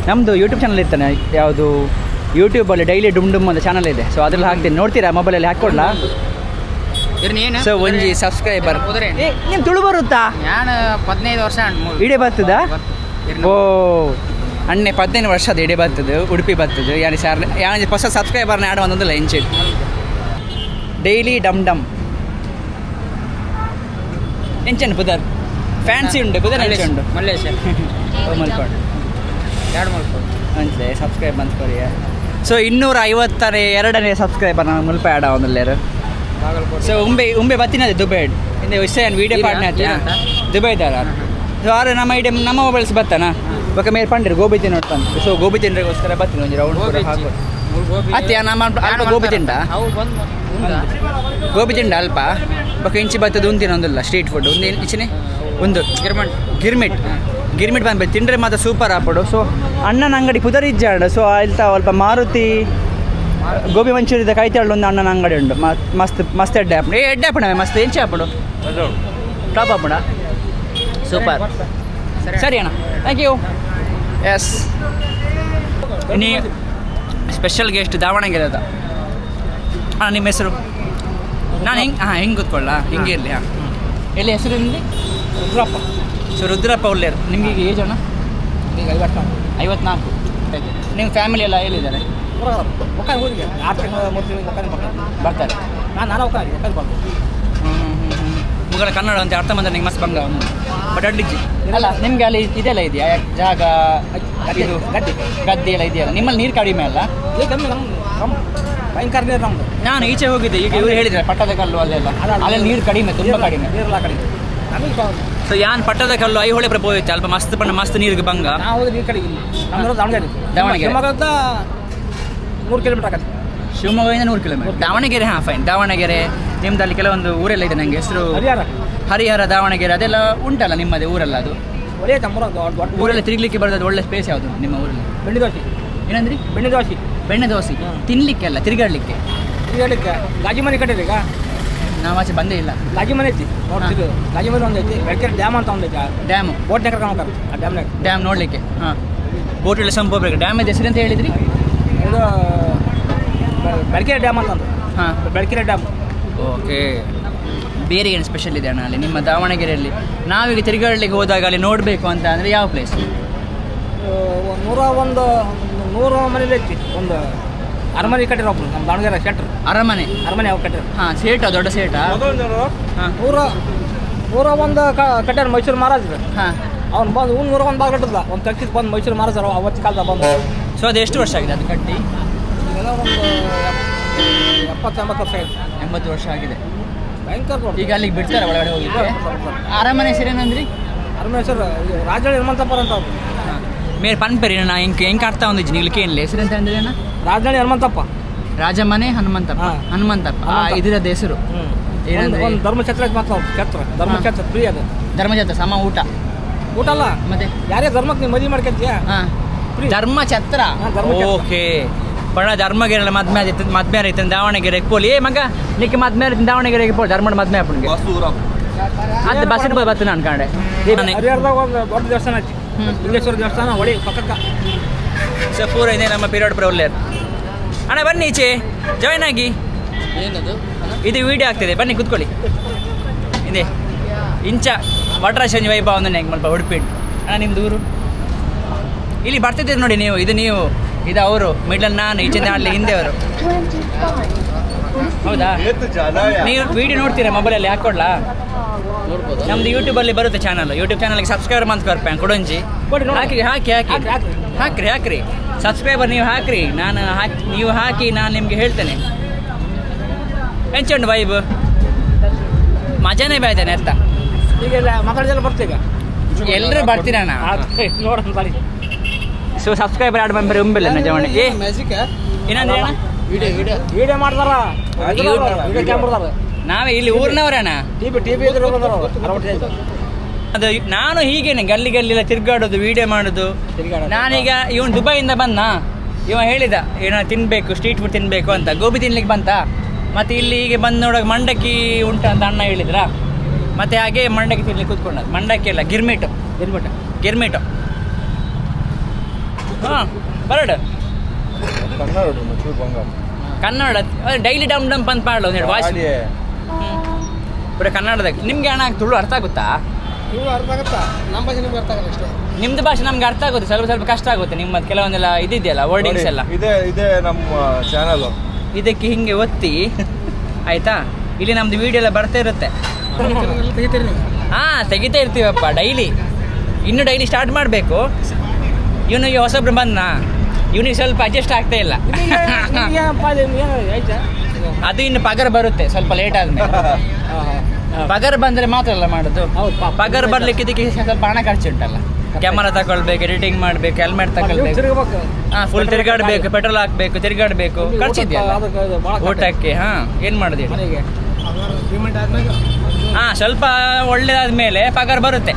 ನಮ್ಮದು ಯೂಟ್ಯೂಬ್ ಚಾನಲ್ ಇರ್ತಾನೆ ಯಾವುದು ಯೂಟ್ಯೂಬಲ್ಲಿ ಡೈಲಿ ಡುಮ್ ಅಂತ ಚಾನಲ್ ಇದೆ. ಸೊ ಅದ್ರಲ್ಲಿ ಹಾಕ್ತೀನಿ ನೋಡ್ತೀರಾ ಮೊಬೈಲಲ್ಲಿ ಹಾಕ್ಕೊಡ್ಲಾ? ಸೊ ಒಂಜಿ ಸಬ್ಸ್ಕ್ರೈಬರ್ ನೀನು ತುಳು ಬರುತ್ತಾ? ನಾನು 15 ವರ್ಷ ಇಡೇ ಬರ್ತದಾ? ಓ ಅಣ್ಣೆ 15 ವರ್ಷದ ಇಡೇ ಬರ್ತದೆ ಉಡುಪಿ ಬರ್ತದೆ ಯಾರು ಹೊಸ ಸಬ್ಸ್ಕ್ರೈಬರ್ನ ಆಡ ಒಂದೊಂದಿಲ್ಲ ಇಂಚೆ ಡೈಲಿ ಡಮ್ ಎಂಚಂಡು ಬುಧರ್ ಫ್ಯಾನ್ಸಿ ಉಂಟು ಬುಧರ್ ಉಂಟು ಮಲ್ಲೇಶ ಮಲ್ಕೊಂಡು ಅಂಚೆ ಸಬ್ಸ್ಕ್ರೈಬ್ ಅಂದ್ಕೊರಿ. ಸೊ 252ನೇ ಸಬ್ಸ್ಕ್ರೈಬರ್ ನಾನು ಮುಲ್ಪ ಆಡ ಒಂದಲ್ಲೇರು. ಸೊ ಉಂಬೆ ಬತ್ತಿನದೆ ದುಬೈ ಇಂದೆ ವಿಷಯ ವೀಡಿಯೋ ಪಾಡ್ನೆ ದುಬೈ ದಾರ. ಸೊ ಆದ್ರೆ ನಮ್ಮ ಮೊಬೈಲ್ಸ್ ಬರ್ತಾನ ಬೊಕ್ಕ ಮೇಲೆ ಪಂಡಿರು ಗೋಬಿ ತಿನ್ನೋಡ್ತಾನೆ. ಸೊ ಗೋಬಿ ತಿನ್ನೋಸ್ಕರ ಬರ್ತೀನಿ ಒಂದು ರೌಂಡ್ ಹಾಕೋ ಅತ್ತೆ ನಮ್ಮ ಅಲ್ಪ ಗೋಬಿ ತಿಂಡ ಅಲ್ಪ ಬೊಕ್ಕ ಇಂಚಿ ಬರ್ತದೆ ಒಂದು ತಿನ್ನೊಂದಿಲ್ಲ ಸ್ಟ್ರೀಟ್ ಫುಡ್ ಒಂದು ಇಂಚಿನೇ ಒಂದು ಗಿರ್ಮಿಟ್ ಬಂದ್ಬೇಕು ತಿಂದರೆ ಮಾತ್ರ ಸೂಪರ್ ಆಪಡು. ಸೊ ಅಣ್ಣನ ಅಂಗಡಿ ಪುದರಿಜ್ಜಾಡು. ಸೊ ಆಯ್ತಾ ಸ್ವಲ್ಪ ಮಾರುತಿ ಗೋಬಿ ಮಂಚೂರಿದ ಕೈತಾಳು ಒಂದು ಅಣ್ಣನ ಅಂಗಡಿ ಉಂಟು ಮಸ್ತ್ ಎಡ್ಡೆ ಆಪಣ ಮಸ್ತ್ ಎಂಚೆ ಆಪಡು ಟಾಪ್ ಆಪಡ ಸೂಪರ್. ಸರಿ ಅಣ್ಣ ಥ್ಯಾಂಕ್ ಯು. ಎಸ್ ನೀ ಸ್ಪೆಷಲ್ ಗೆಸ್ಟ್ ದಾವಣಗೆರೆ ಅದ ಹಾಂ ನಿಮ್ಮ ಹೆಸರು? ನಾನು ಹಿಂಗೆ ಕೂತ್ಕೊಳ್ಳ ಹಿಂಗೆ ಇರಲಿ. ಹಾಂ ಎಲ್ಲಿ ಹೆಸರು ನಿಮಗೆ? ರುದ್ರಪ್ಪ. ಸೊ ರುದ್ರಪ್ಪ ಒಳ್ಳೆಯರು. ನಿಮಗೆ ಈಗ ಏಜ್ ಅಣ್ಣ? ಈಗ 54. ನಿಮ್ಮ ಫ್ಯಾಮಿಲಿ ಎಲ್ಲ ಎಲ್ಲಿದ್ದಾರೆ? ಬರ್ತಾರೆ. ಮುಗಲ ಕನ್ನಡ ಅಂತ ಅರ್ಥ ಬಂದರೆ ನಿಂಗೆ ಮಸ್ತ್ ಬಂಗ ಬಟ್ ಅಡ್ಡಿಜ್ಜಿ ಅಲ್ಲ ನಿಮಗೆ ಅಲ್ಲಿ ಇದೆಲ್ಲ ಇದೆಯಾ ಜಾಗ ಇದು ಗದ್ದೆ ಎಲ್ಲ ಇದೆಯಲ್ಲ ನಿಮ್ಮಲ್ಲಿ ನೀರು ಕಡಿಮೆ ಅಲ್ಲ? ಭಯಂಕರ ನೀರು ನಮ್ಮದು. ನಾನು ಈಚೆ ಹೋಗಿದ್ದೆ ಈಗ ಇವರು ಹೇಳಿದ್ದಾರೆ ಪಟ್ಟದ ಕಲ್ಲು ಅಲ್ಲೆಲ್ಲ ಅಲ್ಲೆಲ್ಲ ನೀರು ಕಡಿಮೆ ತುಂಬ ಕಡಿಮೆ. ಸೊ ಯಾನ್ ಪಟ್ಟದ ಕಲ್ಲು ಐಹೊಳೆ ಪ್ರಪೋಯಿತ್ತೆ ಅಲ್ಪ ಮಸ್ತ್ ನೀರಿಗೆ ಬಂಗ ನಾವು ನೀರು ಕಡೆಗೆ ದಾವಣಗೆರೆ 3 ಕಿಲೋಮೀಟರ್ ಆಗತ್ತೆ. ಶಿವಮೊಗ್ಗದಿಂದ 100 ಕಿಲೋಮೀಟರ್. ದಾವಣಗೆರೆ ಹಾಂ ಫೈನ್. ದಾವಣಗೆರೆ ನಿಮ್ದು ಅಲ್ಲಿ ಕೆಲವೊಂದು ಊರೆಲ್ಲ ಇದೆ ನನಗೆ ಹೆಸರು ಹರಿಹರ ದಾವಣಗೆರೆ ಅದೆಲ್ಲ ಉಂಟಲ್ಲ ನಿಮ್ಮದೇ ಊರಲ್ಲ? ಅದು ಊರೆಲ್ಲ ತಿರುಗಲಿಕ್ಕೆ ಬರೋದು ಒಳ್ಳೆ ಸ್ಪೇಸ್ ಯಾವುದು ನಿಮ್ಮ ಊರಲ್ಲಿ? ಬೆಣ್ಣೆ ದೋಸೆ. ಏನಂದ್ರಿ? ಬೆಣ್ಣೆ ದೋಸೆ ತಿನ್ನಲಿಕ್ಕೆಲ್ಲ ತಿರುಗಾಡಲಿಕ್ಕೆ ಗಾಜಿ ಮನೆ ಕಟ್ಟಿದೆ. ಈಗ ನಾವು ಆಚೆ ಬಂದೇ ಇಲ್ಲ. ಗಾಜಿ ಮನೆ ಐತಿ ನೋಡ್ತಿದ್ದು. ಗಾಜಿ ಮನೆ ಒಂದು ಐತಿ. ಬೆಳಕೆರೆ ಡ್ಯಾಮ್ ಅಂತ ಒಂದೈತಿ. ಡ್ಯಾಮು ಬೋಟ್ನಾಗ ಕರ್ಕೊಂಡು ಹೋಗ್ತಾರೆ ಆ ಡ್ಯಾಮ್ನಾಗ. ಡ್ಯಾಮ್ ನೋಡಲಿಕ್ಕೆ. ಹಾಂ ಬೋಟಲ್ಲಿ ಸಂಪೋಬೇಕು. ಡ್ಯಾಮ್ ಇದೆ ಹೆಸರು ಅಂತ ಹೇಳಿದ್ರಿ? ಇದು ಬೆಳಕೆರೆ ಡ್ಯಾಮ್ ಅಂತ. ಹಾಂ ಬೆಳಕೆರೆ ಡ್ಯಾಮ್. ಓಕೆ. ಬೇರೆ ಏನು ಸ್ಪೆಷಲ್ ಇದೆ ಅಣ್ಣ ಅಲ್ಲಿ ನಿಮ್ಮ ದಾವಣಗೆರೆಯಲ್ಲಿ? ನಾವೀಗ ತಿರುಗಾಡಲಿಕ್ಕೆ ಹೋದಾಗ ಅಲ್ಲಿ ನೋಡಬೇಕು ಅಂತ ಅಂದರೆ ಯಾವ ಪ್ಲೇಸ್? 100 ಮನೇಲಿ ಐತಿ. ಒಂದು ಅರಮನೆ ಕಟ್ಟಿರೋ ನಮ್ಮ ದಾವಣಗೆರೆ ಸೆಂಟ್ರ್ ಅರಮನೆ ಯಾವ ಕಟ್ಟಿರೋ. ಹಾಂ ಸೇಟಾ ದೊಡ್ಡ ಸೇಟಾ? ಹಾಂ 101 ಕಟ್ಟಾರ ಮೈಸೂರು ಮಹಾರಾಜರು. ಹಾಂ ಅವ್ನು ಬಂದು 101 ಭಾಗ ಕಟ್ಟದ ಒಂದು ಕಟ್ಟಿದ್ದು ಬಂದು ಮೈಸೂರು ಮಹಾರಾಜರು ಅವತ್ತು ಕಾಲದಾಗ ಬಂದು. ಸೊ ಅದು ಎಷ್ಟು ವರ್ಷ ಆಗಿದೆ ಅದು ಕಟ್ಟಿ? ಇದೆಲ್ಲ ಒಂದು 70-80 ವರ್ಷ ಆಗಿದೆ. 80 ವರ್ಷ ಆಗಿದೆ. ಭಯಂಕರ. ಈಗ ಅಲ್ಲಿಗೆ ಬಿಡ್ತಾರೆ ಒಳಗಡೆ ಹೋಗಿದ್ದು? ಅರಮನೆ ಹೆಸರೇನಂದ್ರಿ? ಅರಮನೆ ಹೆಸರು ರಾಜ ನಿರ್ಮಂತಪ್ಪರ್ ಅಂತ ಅವ್ರು. ಮೇರೆ ಪನ್ಪೆರಿ ನಾ ಹೆಂಗೆ ಆಡ್ತಾ ಒಂದಿಜ್ಜಿ ನಿಗ್ಲಿಕ್ಕೆ ಏನಿಲ್ಲ ಹೆಸರು ಅಂತ ಅಂದ್ರೆ ಅಣ್ಣ ರಾಜಧಾನಿ ಹನುಮಂತಪ್ಪ. ರಾಜಮನೆ ಹನುಮಂತಪ್ಪ. ಹಾ. ಹನುಮಂತಪ್ಪ ಇದರದ ಹೆಸರು ಏನಂದ್ರೆ ಒಂದು ಧರ್ಮಛತ್ರ ಮಾತ್ರ ಛತ್ರ ಧರ್ಮಛತ್ರ ಫ್ರೀ ಅದು. ಧರ್ಮಜಾತ ಸಮ ಊಟ ಊಟ ಅಲ್ಲ ಮತ್ತೆ ಯಾರೇ ಧರ್ಮಕ್ಕೆ ನೀವು ಮದುವೆ ಮಾಡ್ಕೊಂತೀಯ ಹಾಂ Free. ಧರ್ಮಛತ್ರ ಹಾ, ಧರ್ಮಛತ್ರ. ಓಕೆ ಪಣ ಧರ್ಮಗೆರೆಲ್ಲ ಮದ್ಮೆ ಆದಿತ್ತು ಮದ್ಮೆ ಆಯ್ತು ದಾವಣಗೆರೆಗೆ ಪೋಲಿ ಏ ಮಗ ನಿಕ್ಕೆ ಮದ್ಮೆ ಆಯ್ತು ದಾವಣಗೆರೆಗೆ ಪೋಲಿ ಧರ್ಮದ ಮದ್ಮೆ ಅಪ್ಪನಿಗೆ ಅದು ಬಸ್ ಇಟ್ಟು ಬರ್ತೀನಿ ಅನ್ಕೊಂಡೆ ಹರಿಹರದಾಗ ಒಂದು ದೊಡ್ಡ ದೇವಸ್ಥಾನ ಐತಿ ಲಿಂಗೇಶ್ವರ ದೇವಸ್ಥಾನ ಹೊಳಿ ಪಕ್ಕಕ್ಕ. ಸೊ ಪೂರ ಇದೆ ನಮ್ಮ ಪೀರಿಯಡ್ ಪ್ರೊಲ್ಲೇರ್ ಅಣ್ಣ ಬನ್ನಿ ಈಚೆ ಜಾಯ್ನ್ ಆಗಿ ಇದು ವಿಡಿಯೋ ಆಗ್ತಿದೆ ಬನ್ನಿ ಕೂತ್ಕೊಳ್ಳಿ ಇದೆ ಇಂಚ ವಟರಾಶನಿ ವೈಭವ ಒಂದು ಹೆಂಗೆ ಸ್ವಲ್ಪ ಉಡುಪಿ ಅಣ್ಣ ನಿಮ್ದು ಊರು ಇಲ್ಲಿ ಬರ್ತಿದ್ದೀರಿ ನೋಡಿ ನೀವು ಇದು ಅವರು ಮಿಡ್ಲ್ ನಾನು ಈಚೆ ಅಲ್ಲಿ ಹಿಂದೆ ಅವರು ಹೌದಾ ನೀವು ವಿಡಿಯೋ ನೋಡ್ತೀರಾ ಮೊಬೈಲಲ್ಲಿ ಹಾಕ್ಕೊಡ್ಲಾ ನಮ್ದು ಯೂಟ್ಯೂಬಲ್ಲಿ ಬರುತ್ತೆ ಚಾನಲ್ ಯೂಟ್ಯೂಬ್ ಚಾನಲ್ಗೆ ಸಬ್ಸ್ಕ್ರೈಬರ್ ಮಾಡ್ಕೊರ್ಪೆ ಕೊಡಂಜಿ ಹಾಕಿ ಹಾಕಿ ಹಾಕಿ ಹಾಕ್ರಿ ಹಾಕ್ರಿ ಸಬ್ಸ್ಕ್ರೈಬರ್ ನೀವು ಹಾಕ್ರಿ ನೀವು ಹಾಕಿ ನಾನು ನಿಮಗೆ ಹೇಳ್ತೇನೆ ಎಂಚುಂಡು ವೈಬ್ ಮಜಾನೇ ಬಾಯ್ತಾನೆ ಅರ್ಥ ಈಗ ಮಾತಾಡಿದೆಲ್ಲ ಬರ್ತೀಗ ಎಲ್ಲರೂ ಬರ್ತೀರಣ್ಣ ನೋಡೋಣ ಬರೀ ಸೊ ಸಬ್ಸ್ಕ್ರೈಬರ್ ಆಡ್ ಮೆಂಬರ್ ಉಂಬಿಲ್ಲ ನಿಜವಣ್ಣ ಏ ಏನಂದ್ರೆ ಅಣ್ಣ ವಿಡಿಯೋ ಮಾಡ್ತಾರ ವಿಡಿಯೋ ಕ್ಯಾಮ್ರದಾರ ನಾವೇ ಇಲ್ಲಿ ಊರಿನವರಣ್ಣ ಟಿವಿ ಇದ್ರೆ ಅದು ನಾನು ಹೀಗೇನೆ ಗಲ್ಲಿಗೆಲ್ಲ ತಿರ್ಗಾಡೋದು ವಿಡಿಯೋ ಮಾಡೋದು ನಾನೀಗ ಇವನು ದುಬೈಯಿಂದ ಬಂದ ಇವ ಹೇಳಿದ ಏನೋ ತಿನ್ಬೇಕು ಸ್ಟ್ರೀಟ್ ಫುಡ್ ತಿನ್ಬೇಕು ಅಂತ ಗೋಬಿ ತಿನ್ಲಿಕ್ಕೆ ಬಂತ ಮತ್ತೆ ಇಲ್ಲಿ ಹೀಗೆ ಬಂದು ನೋಡೋಕೆ ಮಂಡಕ್ಕಿ ಉಂಟು ಅಂತ ಅಣ್ಣ ಹೇಳಿದ್ರ ಮತ್ತೆ ಹಾಗೆ ಮಂಡಕ್ಕಿ ತಿನ್ಲಿಕ್ಕೆ ಕೂತ್ಕೊಂಡ ಮಂಡಕ್ಕಿ ಅಲ್ಲ ಗಿರ್ಮಿಟು ಹಾಂ ಬರಡು ಕನ್ನಡ ಡೈಲಿ ಡಮ್ ಡಂಪ್ ಅಂತ ಮಾಡಲು ಹೇಳಿ ವಾಯ್ಸ್ ಬಿಡ ಕನ್ನಡದಾಗ ನಿಮ್ಗೆ ಅಣ್ಣ ತುಳು ಅರ್ಥ ಆಗುತ್ತಾ ಅರ್ಥ ಆಗತ್ತಾ ನಮ್ಮ ಭಾಷೆ ನಿಮ್ಗೆ ಅರ್ಥ ಆಗಲ್ಲ ಅಷ್ಟೇ ನಿಮ್ದು ಭಾಷೆ ನಮ್ಗೆ ಅರ್ಥ ಆಗುತ್ತೆ ಸ್ವಲ್ಪ ಕಷ್ಟ ಆಗುತ್ತೆ ನಿಮ್ಮದು ಕೆಲವೊಂದೆಲ್ಲ ಇದಿದೆಯಲ್ಲ ವರ್ಡಿಂಗ್ಸ್ ಎಲ್ಲ ಇದೆ ನಮ್ಮ ಚಾನಲ್ ಇದಕ್ಕೆ ಹಿಂಗೆ ಒತ್ತಿ ಆಯ್ತಾ ಇಲ್ಲಿ ನಮ್ದು ವಿಡಿಯೋ ಎಲ್ಲ ಬರ್ತಾ ಇರುತ್ತೆ ಹಾಂ ತೆಗಿತಾ ಇರ್ತೀವಪ್ಪ ಡೈಲಿ ಇನ್ನು ಡೈಲಿ ಸ್ಟಾರ್ಟ್ ಮಾಡಬೇಕು ಇವನು ಹೊಸಬ್ರು ಬಂದ ಇವನಿಗೆ ಸ್ವಲ್ಪ ಅಡ್ಜಸ್ಟ್ ಆಗ್ತಾ ಇಲ್ಲ ಅದು ಇನ್ನು ಪಗಾರ ಬರುತ್ತೆ ಸ್ವಲ್ಪ ಲೇಟ್ ಆದ್ಮೇಲೆ ಪಗಾರ ಬಂದರೆ ಮಾತ್ರ ಅಲ್ಲ ಮಾಡೋದು ಪಗಾರ ಬರ್ಲಿಕ್ಕೆ ಇದಕ್ಕೆ ಸ್ವಲ್ಪ ಹಣ ಖರ್ಚು ಉಂಟಲ್ಲ ಕ್ಯಾಮರಾ ತಗೊಳ್ಬೇಕು ಎಡಿಟಿಂಗ್ ಮಾಡಬೇಕು ಹೆಲ್ಮೆಟ್ ತಗೊಳ್ಬೇಕು ಹಾಂ ಫುಲ್ ತಿರುಗಾಡಬೇಕು ಪೆಟ್ರೋಲ್ ಹಾಕಬೇಕು ತಿರುಗಾಡಬೇಕು ಖರ್ಚಿದೆಯಲ್ಲ ಊಟಕ್ಕೆ ಹಾಂ ಏನು ಮಾಡೋದು ಹಾಂ ಸ್ವಲ್ಪ ಒಳ್ಳೇದಾದ ಮೇಲೆ ಪಗಾರ ಬರುತ್ತೆ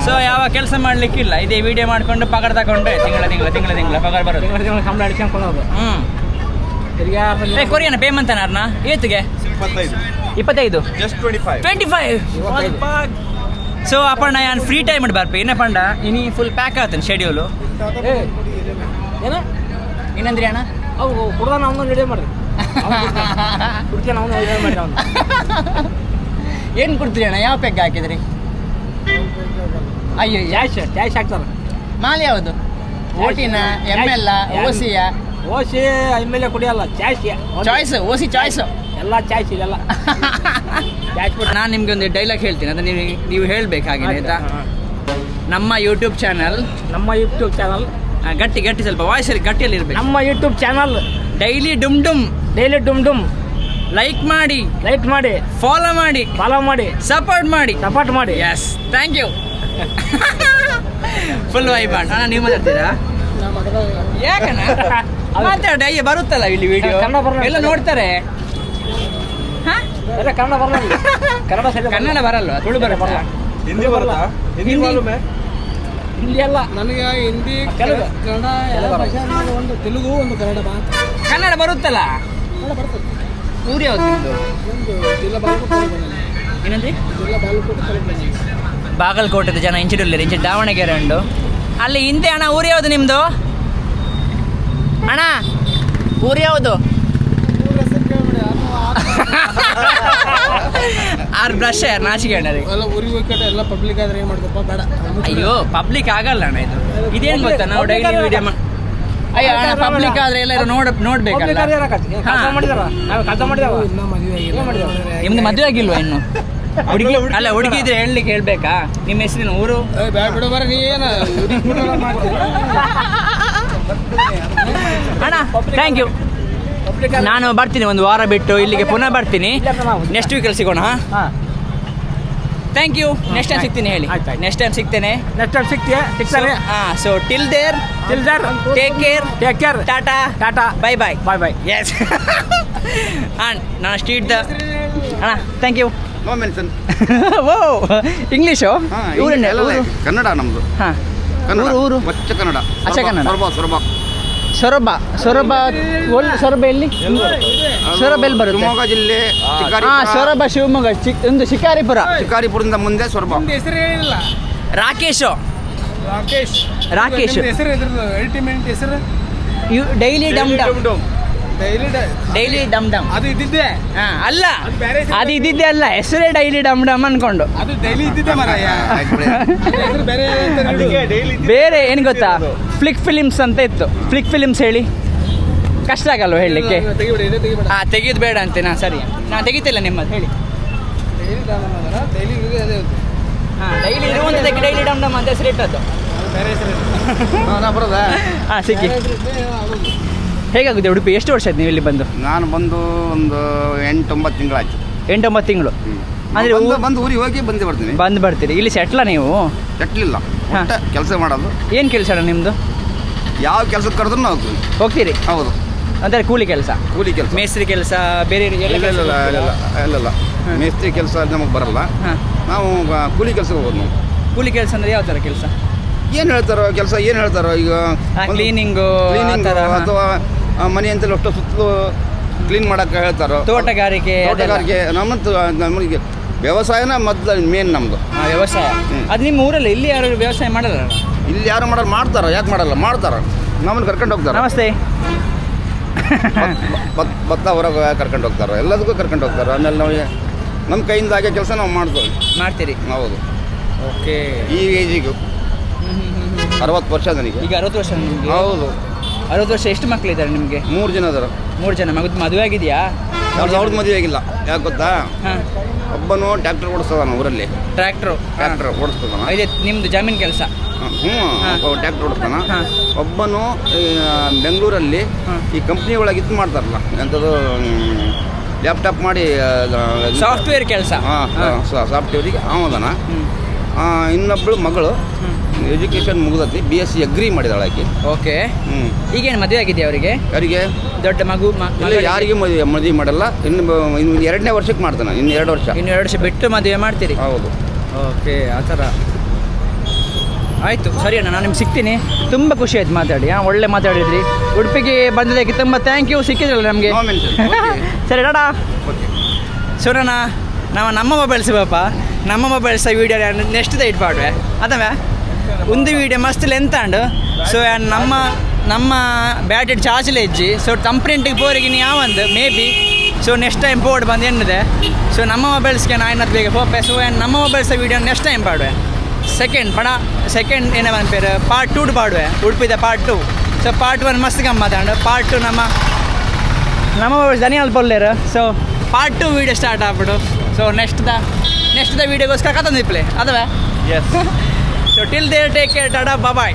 ಸೊ ಯಾವ ಕೆಲಸ ಮಾಡಲಿಕ್ಕಿಲ್ಲ ಇದೇ ವಿಡಿಯೋ ಮಾಡಿಕೊಂಡು ಪಗಾರ ತಗೊಂಡ್ರೆ ತಿಂಗಳ ಪಗಾರ ಬರುತ್ತೆ ಸಂಬಳ ಅಡಿಸ್ಕೊಂಡು ಕೊರಿಯನ ಪೇಮೆಂಟ್ ಅನ್ನಾರ್ನ ಏತಿಗೆ 25 ಜಸ್ಟ್ 25 ಸೊ ಅಪ್ಪಣ್ಣ ನಾನು ಫ್ರೀ ಟೈಮ್ ಇಟ್ಟು ಬರ್ಪೆ ಏನ ಪಂಡ ಇನಿ ಫುಲ್ ಪ್ಯಾಕ್ ಆಗ್ತಾನೆ ಶೆಡ್ಯೂಲು ಏನ ಏನಂದ್ರಿ ಅಣ್ಣ ಅವು ಕುಡ್ದಾನ ಅವನು ರೆಡಿ ಮಾಡ್ರಿ ಕುಡ್ತಾನ ಅವನು ರೆಡಿ ಮಾಡಿ ಅವನು ಏನು ಕೊಡ್ತೀರಿ ಅಣ್ಣ ಯಾವ ಪೆಗ್ ಹಾಕಿದ್ರಿ ಅಯ್ಯೋ ಚಾಯ್ಸ್ ಹಾಕ್ತಾರೆ ಮಾಲ್ ಯಾವುದು ಓಟಿನ ಎಮ್ ಎಲ್ ಓಸಿಯ ಓಸಿ ಎಮ್ಮೆಲ್ಲೆ ಕುಡಿಯಲ್ಲ ಚಾಯ್ಸ್ ಓಸಿ ಚಾಯ್ಸ್ ಎಲ್ಲ ಚಾಯ್ಸ್ ಇದೆಲ್ಲ ನಾನು ನಿಮ್ಗೆ ಒಂದು ಡೈಲಾಗ್ ಹೇಳ್ತೀನಿ ಅದನ್ನ ನೀವು ಹೇಳ್ಬೇಕು ಹಾಗೆ ಆಯ್ತಾ ನಮ್ಮ ಯೂಟ್ಯೂಬ್ ಚಾನಲ್ ಗಟ್ಟಿ ಸ್ವಲ್ಪ ವಾಯ್ಸಲ್ಲಿ ಗಟ್ಟಿಯಲ್ಲಿ ಇರ್ಬೇಕು ನಮ್ಮ ಯೂಟ್ಯೂಬ್ ಚಾನಲ್ ಡೈಲಿ ಡುಮ್ ಡುಮ್ ಲೈಕ್ ಮಾಡಿ ಫಾಲೋ ಮಾಡಿ ಸಪೋರ್ಟ್ ಮಾಡಿ S thank you full vibe ಅಣ್ಣ ನೀವು ಮಾತಾಡ್ತೀರಾ ಯಾಕಣ್ಣ ಮಾತಾಡ ಅಯ್ಯ ಬರುತ್ತಲ್ಲ ಇಲ್ಲಿ ವಿಡಿಯೋ ಎಲ್ಲ ನೋಡ್ತಾರೆ ಕನ್ನಡ ಬರಲ್ಲ ಕನ್ನಡ ಬರಲ್ಲ ತುಳು ಬರಲ್ಲ ಹಿಂದಿ ಬರುತ್ತಾ ಹಿಂದಿ ಮಾಲೂಮೆ ಹಿಂದಿ ಅಲ್ಲ ನನಗೆ ಹಿಂದಿ ಕನ್ನಡ ಒಂದು ತೆಲುಗು ಒಂದು ಕನ್ನಡ ಬರುತ್ತಲ್ಲ ಊರು ಯಾವ್ದು ಏನಂದ್ರಿ ಬಾಗಲಕೋಟದ ಜನ ಇಂಚಿಡಲ್ಲಿ ದಾವಣಗೆರೆ ಉಂಡು ಅಲ್ಲಿ ಹಿಂದೆ ಅಣ್ಣ ಊರು ಯಾವುದು ನಿಮ್ಮದು ಅಣ್ಣ ಊರು ಯಾವುದು ಆರು ಬ್ರಷ್ ನಾಚಿಕೆ ಅಣ್ಣ ಎಲ್ಲ ಪಬ್ಲಿಕ್ ಆದ್ರೆ ಏನು ಮಾಡ್ತಪ್ಪ ಬೇಡ ಅಯ್ಯೋ ಪಬ್ಲಿಕ್ ಆಗಲ್ಲ ಅಣ್ಣ ಇದೇನು ಗೊತ್ತಾ ನಾವು ಡೈಲಿ ವಿಡಿಯೋ ಅಯ್ಯೋ ಅಣ್ಣ ಪಬ್ಲಿಕ್ ಆದ್ರೆ ಎಲ್ಲರೂ ನೋಡ್ಬೇಕಲ್ಲ ನಿಮ್ದು ಮದುವೆ ಆಗಿಲ್ವಾ ಇನ್ನು ಹುಡುಗಿ ಅಲ್ಲ ಹುಡುಗಿ ಇದ್ರೆ ಹೇಳಲಿಕ್ಕೆ ಹೇಳ್ಬೇಕಾ ನಿಮ್ಮ ಹೆಸರಿನ ಊರು ಅಣ್ಣ ಥ್ಯಾಂಕ್ ಯು ನಾನು ಬರ್ತೀನಿ ಒಂದು ವಾರ ಬಿಟ್ಟು ಇಲ್ಲಿಗೆ ಪುನಃ ಬರ್ತೀನಿ ನೆಕ್ಸ್ಟ್ ವೀಕಲ್ಲಿ ಸಿಗೋಣ ಥ್ಯಾಂಕ್ ಯು. ನೆಕ್ಸ್ಟ್ ಟೈಮ್ ಸಿಗ್ತೀನಿ ಹೇಳಿ. ಆಯ್ತು, ಆಯ್ತು. ನೆಕ್ಸ್ಟ್ ಟೈಮ್ ಸಿಗ್ತೇನೆ. ನೆಕ್ಸ್ಟ್ ಟೈಮ್ ಸಿಗ್ತಾನೆ. So till there take care. Tata tata bye bye. Bye. Yes. ನಾನು ಸ್ಟ್ರೀಟ್ ಅಣ್ಣ ಥ್ಯಾಂಕ್ ಯು. No mention. ಓ ಇಂಗ್ಲೀಷು ಕನ್ನಡ ನಮ್ದು. ಹಾಂ ಕನ್ನಡ ಊರು ಅಚ್ಚ ಕನ್ನಡ. ಅಚ್ಚ ಕನ್ನಡ. ಸೊರಬ ಸೊರಬ ಎಲ್ಲಿ? ಸೊರಬ ಎಲ್ಲಿ ಬರುತ್ತೆ? ಶಿವಮೊಗ್ಗ ಜಿಲ್ಲೆ ಸೊರಬ ಶಿವಮೊಗ್ಗ ಒಂದು ಶಿಕಾರಿಪುರ. ಶಿಕಾರಿಪುರದಿಂದ ಮುಂದೆ ಸೊರಬ. ಹೆಸರು ಹೇಳಿಲ್ಲ. ರಾಕೇಶ್ ಹೆಸರು ಅಲ್ಟಿಮೇಟ್ ಹೆಸರು ಡೈಲಿ ಡಮ್ ಡಮ್ ಅದು ಇದ್ದಿದ್ದೆ. ಅಲ್ಲ ಅದು ಬೇರೆ ಹೆಸರು. ಅದು ಇದ್ದಿದ್ದೆ ಅಲ್ಲ, ಹೆಸರೇ ಡೈಲಿ ಡಮ್ ಡಮ್ ಅನ್ಕೊಂಡು. ಅದು ಡೈಲಿ ಇದ್ದಿದ್ದೆ ಮರಯ್ಯ. ಹೆಸರು ಬೇರೆ ಬೇರೆ ಏನು ಗೊತ್ತಾ, ಫ್ಲಿಕ್ ಫಿಲಿಮ್ಸ್ ಅಂತ ಇತ್ತು. ಫ್ಲಿಕ್ ಫಿಲಿಮ್ಸ್ ಹೇಳಿ ಕಷ್ಟ ಆಗಲ್ವ ಹೇಳಲಿಕ್ಕೆ? ತೆಗಿಬೇಡ. ತೆಗೆದು ಬೇಡ ಅಂತೆ. ಸರಿ ನಾನು ತೆಗಿತಿಲ್ಲ ನಿಮ್ಮದು ಹೇಳಿ. ಡೈಲಿ ಡೈಲಿ ಇರುವಂಥದ್ದಕ್ಕೆ ಡೈಲಿ ಡಮ್ ಡಮ್ ಅಂತ ಹೆಸರು ಇಟ್ಟದ್ದು. ಬೇರೆ ಹೆಸರು. ಬರೋದಾ? ಸಿಕ್ಕಿ. ಹೇಗಾಗುತ್ತೆ ಉಡುಪಿ? ಎಷ್ಟು ವರ್ಷ ಆಯ್ತು ನೀವು ಇಲ್ಲಿ ಬಂದು? ನಾನು ಬಂದು ಒಂದು 8-9 ತಿಂಗಳಾಯ್ತು. 8-9 ತಿಂಗಳು. ಅಂದರೆ ಬಂದು ಊರಿಗೆ ಹೋಗಿ ಬಂದು ಬರ್ತೀನಿ. ಬಂದು ಬರ್ತೀರಿ. ಇಲ್ಲಿ ಸೆಟ್ಲ ನೀವು? ಕೆಟ್ಟಲಿಲ್ಲ. ಕೆಲಸ ಮಾಡೋದು. ಏನು ಕೆಲಸ ಅಣ್ಣ ನಿಮ್ಮದು? ಯಾವ ಕೆಲಸಕ್ಕೆ ಕರೆದ್ರು ನಾವು ಹೋಗ್ತೀರಿ? ಹೌದು. ಅಂದರೆ ಕೂಲಿ ಕೆಲಸ? ಕೂಲಿ ಕೆಲಸ. ಮೇಸ್ತ್ರಿ ಕೆಲಸ ಬೇರೆ? ಇಲ್ಲ ಮೇಸ್ತ್ರಿ ಕೆಲಸ ನಮಗೆ ಬರಲ್ಲ. ಹಾಂ. ನಾವು ಕೂಲಿ ಕೆಲಸಕ್ಕೆ ಹೋಗೋದು ನಾವು. ಕೂಲಿ ಕೆಲಸ ಅಂದರೆ ಯಾವ ಥರ ಕೆಲಸ? ಏನು ಹೇಳ್ತಾರೋ ಕೆಲಸ, ಏನು ಹೇಳ್ತಾರೋ ಈಗ ಕ್ಲೀನಿಂಗು ಅಥವಾ ಮನೆ ಅಂತೇಳಿ ಅಷ್ಟು ಸುತ್ತಲೂ ಕ್ಲೀನ್ ಮಾಡೋಕ್ಕೆ ಹೇಳ್ತಾರೋ. ತೋಟಗಾರಿಕೆ ನಮಗೆ ವ್ಯವಸಾಯನ ಮೊದಲು ಮೇನ್ ನಮ್ಮದು. ವ್ಯವಸಾಯ. ಅದು ನಿಮ್ಮ ಊರಲ್ಲಿ ಇಲ್ಲಿ ಯಾರು ವ್ಯವಸಾಯ ಮಾಡಲ್ಲ? ಇಲ್ಲಿ ಯಾರು ಮಾಡಲ್ಲ, ಮಾಡ್ತಾರ. ಯಾಕೆ ಮಾಡಲ್ಲ? ಮಾಡ್ತಾರ. ನಮ್ಮನ್ನು ಕರ್ಕೊಂಡು ಹೋಗ್ತಾರೆ. ನಮಸ್ತೆ. ಭತ್ತ ಹೊರಗೆ ಕರ್ಕೊಂಡು ಹೋಗ್ತಾರೆ, ಎಲ್ಲದಕ್ಕೂ ಕರ್ಕೊಂಡು ಹೋಗ್ತಾರೆ. ಆಮೇಲೆ ನಾವು ನಮ್ಮ ಕೈಯಿಂದ ಆಗೋ ಕೆಲಸ ನಾವು ಮಾಡ್ತೀರಿ? ಹೌದು. ಓಕೆ. ಈ ಏಜಿಗೂ 60 ವರ್ಷ ನನಗೆ. ಈಗ 60 ವರ್ಷ ನಿಮಗೆ? ಹೌದು. 60 ವರ್ಷ. ಎಷ್ಟು ಮಕ್ಕಳಿದ್ದಾರೆ ನಿಮಗೆ? 3 ಜನ ಇದ್ದಾರೆ. 3 ಜನ. ಮದುವೆ ಆಗಿದೆಯಾ? ಅವ್ರದ್ದು ಮದುವೆ ಆಗಿಲ್ಲ. ಯಾಕೆ ಗೊತ್ತಾ? ಹಾಂ. ಒಬ್ಬನು ಟ್ರ್ಯಾಕ್ಟರ್ ಓಡಿಸ್ತದಾನ ಊರಲ್ಲಿ. ಟ್ರ್ಯಾಕ್ಟರ್ ಓಡಿಸ್ತದಾನ. ಇದೆ ನಿಮ್ಮದು ಜಮೀನು ಕೆಲಸ? ಟ್ರ್ಯಾಕ್ಟರ್ ಓಡಿಸ್ತಾನ. ಹಾಂ. ಒಬ್ಬನು ಬೆಂಗಳೂರಲ್ಲಿ ಈ ಕಂಪ್ನಿ ಒಳಗೆ ಇದು ಮಾಡ್ತಾರಲ್ಲ, ಎಂಥದ್ದು ಲ್ಯಾಪ್ಟಾಪ್ ಮಾಡಿ ಸಾಫ್ಟ್ವೇರ್ ಕೆಲಸ. ಸಾಫ್ಟ್ವೇರಿಗೆ ಅವದಾನ. ಇನ್ನೊಬ್ಬಳು ಮಗಳು ಎಜುಕೇಷನ್ ಮುಗಿದತಿ, BSc ಅಗ್ರಿ ಮಾಡಿದಾಳೆ ಆಕೆ. ಓಕೆ. ಈಗೇನು ಮದುವೆ ಆಗಿದೆಯಾ ಅವರಿಗೆ? ಯಾರಿಗೆ? ದೊಡ್ಡ ಮಗು? ಇಲ್ಲ, ಯಾರಿಗೂ ಮದುವೆ ಮಾಡಲ್ಲ. ಇನ್ನು 2ನೇ ವರ್ಷಕ್ಕೆ ಮಾಡ್ತಾನೆ. ಇನ್ನು 2 ವರ್ಷ. ಇನ್ನು 2 ವರ್ಷ ಬಿಟ್ಟು ಮದುವೆ ಮಾಡ್ತೀರಿ? ಹೌದು. ಓಕೆ, ಆ ಥರ. ಆಯಿತು, ಸರಿ ಅಣ್ಣ, ನಾನು ನಿಮ್ಗೆ ಸಿಗ್ತೀನಿ. ತುಂಬ ಖುಷಿ ಆಯ್ತು ಮಾತಾಡಿ. ಒಳ್ಳೆ ಮಾತಾಡಿದ್ರಿ. ಉಡುಪಿಗೆ ಬಂದಿದ್ದಕ್ಕೆ ತುಂಬ ಥ್ಯಾಂಕ್ ಯು. ಸಿಕ್ಕಿದ್ರಲ್ಲ ನಮಗೆ. ಸರಿ ಟಾಟಾ. ಸೊ ನಮ್ಮ ಮೊಬೈಲ್ಸ್ ಪಾಪ ನಮ್ಮ ಮೊಬೈಲ್ಸ್ ವೀಡಿಯೋ ನೆಕ್ಸ್ಟ್ ಇಟ್ ಪಾಡ್ವೆ ಅಥವಾ ಒಂದು ವೀಡಿಯೋ ಮಸ್ತ್ ಲೆಂತ್ ಆಂಡ್ ಸೊ ನಮ್ಮ ಬ್ಯಾಟರಿ ಚಾರ್ಜ್ಲ ಇಜ್ಜಿ ಸೊ ಕಂಪ್ಲೇಂಟಿಗೆ ಪೋರಿಗೆ ಯಾವಂದು maybe so next time ಪೋಡ್ ಬಂದು ಎನ್ನದೆ ಸೊ ನಮ್ಮ ಮೊಬೈಲ್ಸ್ಗೆ ಆಯ್ನದು ಬೇಗ ಪೋಪೆ ಸೊ ನಮ್ಮ ಮೊಬೈಲ್ಸ್ ವೀಡಿಯೋ ನೆಕ್ಸ್ಟ್ ಟೈಮ್ ಪಾಡುವೆ. ಸೆಕೆಂಡ್ ಏನೇ ಬಂದ್ಪೇರು ಪಾರ್ಟ್ 2 ಪಾಡುವೆ ಉಡುಪಿದ ಪಾರ್ಟ್ 2. ಸೊ ಪಾರ್ಟ್ 1 ಮಸ್ತ್ ಗಮ್ಮತ್ತಾಂಡು ಪಾರ್ಟ್ 2 ನಮ್ಮ ಮೊಬೈಲ್ಸ್ ದನಿಯಾಲ್ ಪೊಲ್ಲೇರು. ಸೊ ಪಾರ್ಟ್ 2 ವೀಡಿಯೋ ಸ್ಟಾರ್ಟ್ ಆಗ್ಬಿಡು. ಸೊ ನೆಕ್ಸ್ಟ್ ದ ವೀಡಿಯೋಗೋಸ್ಕರ ಕತ್ತೊಂದು ಪ್ಲೇ ಅದವೇ. So till there take care, tata, bye.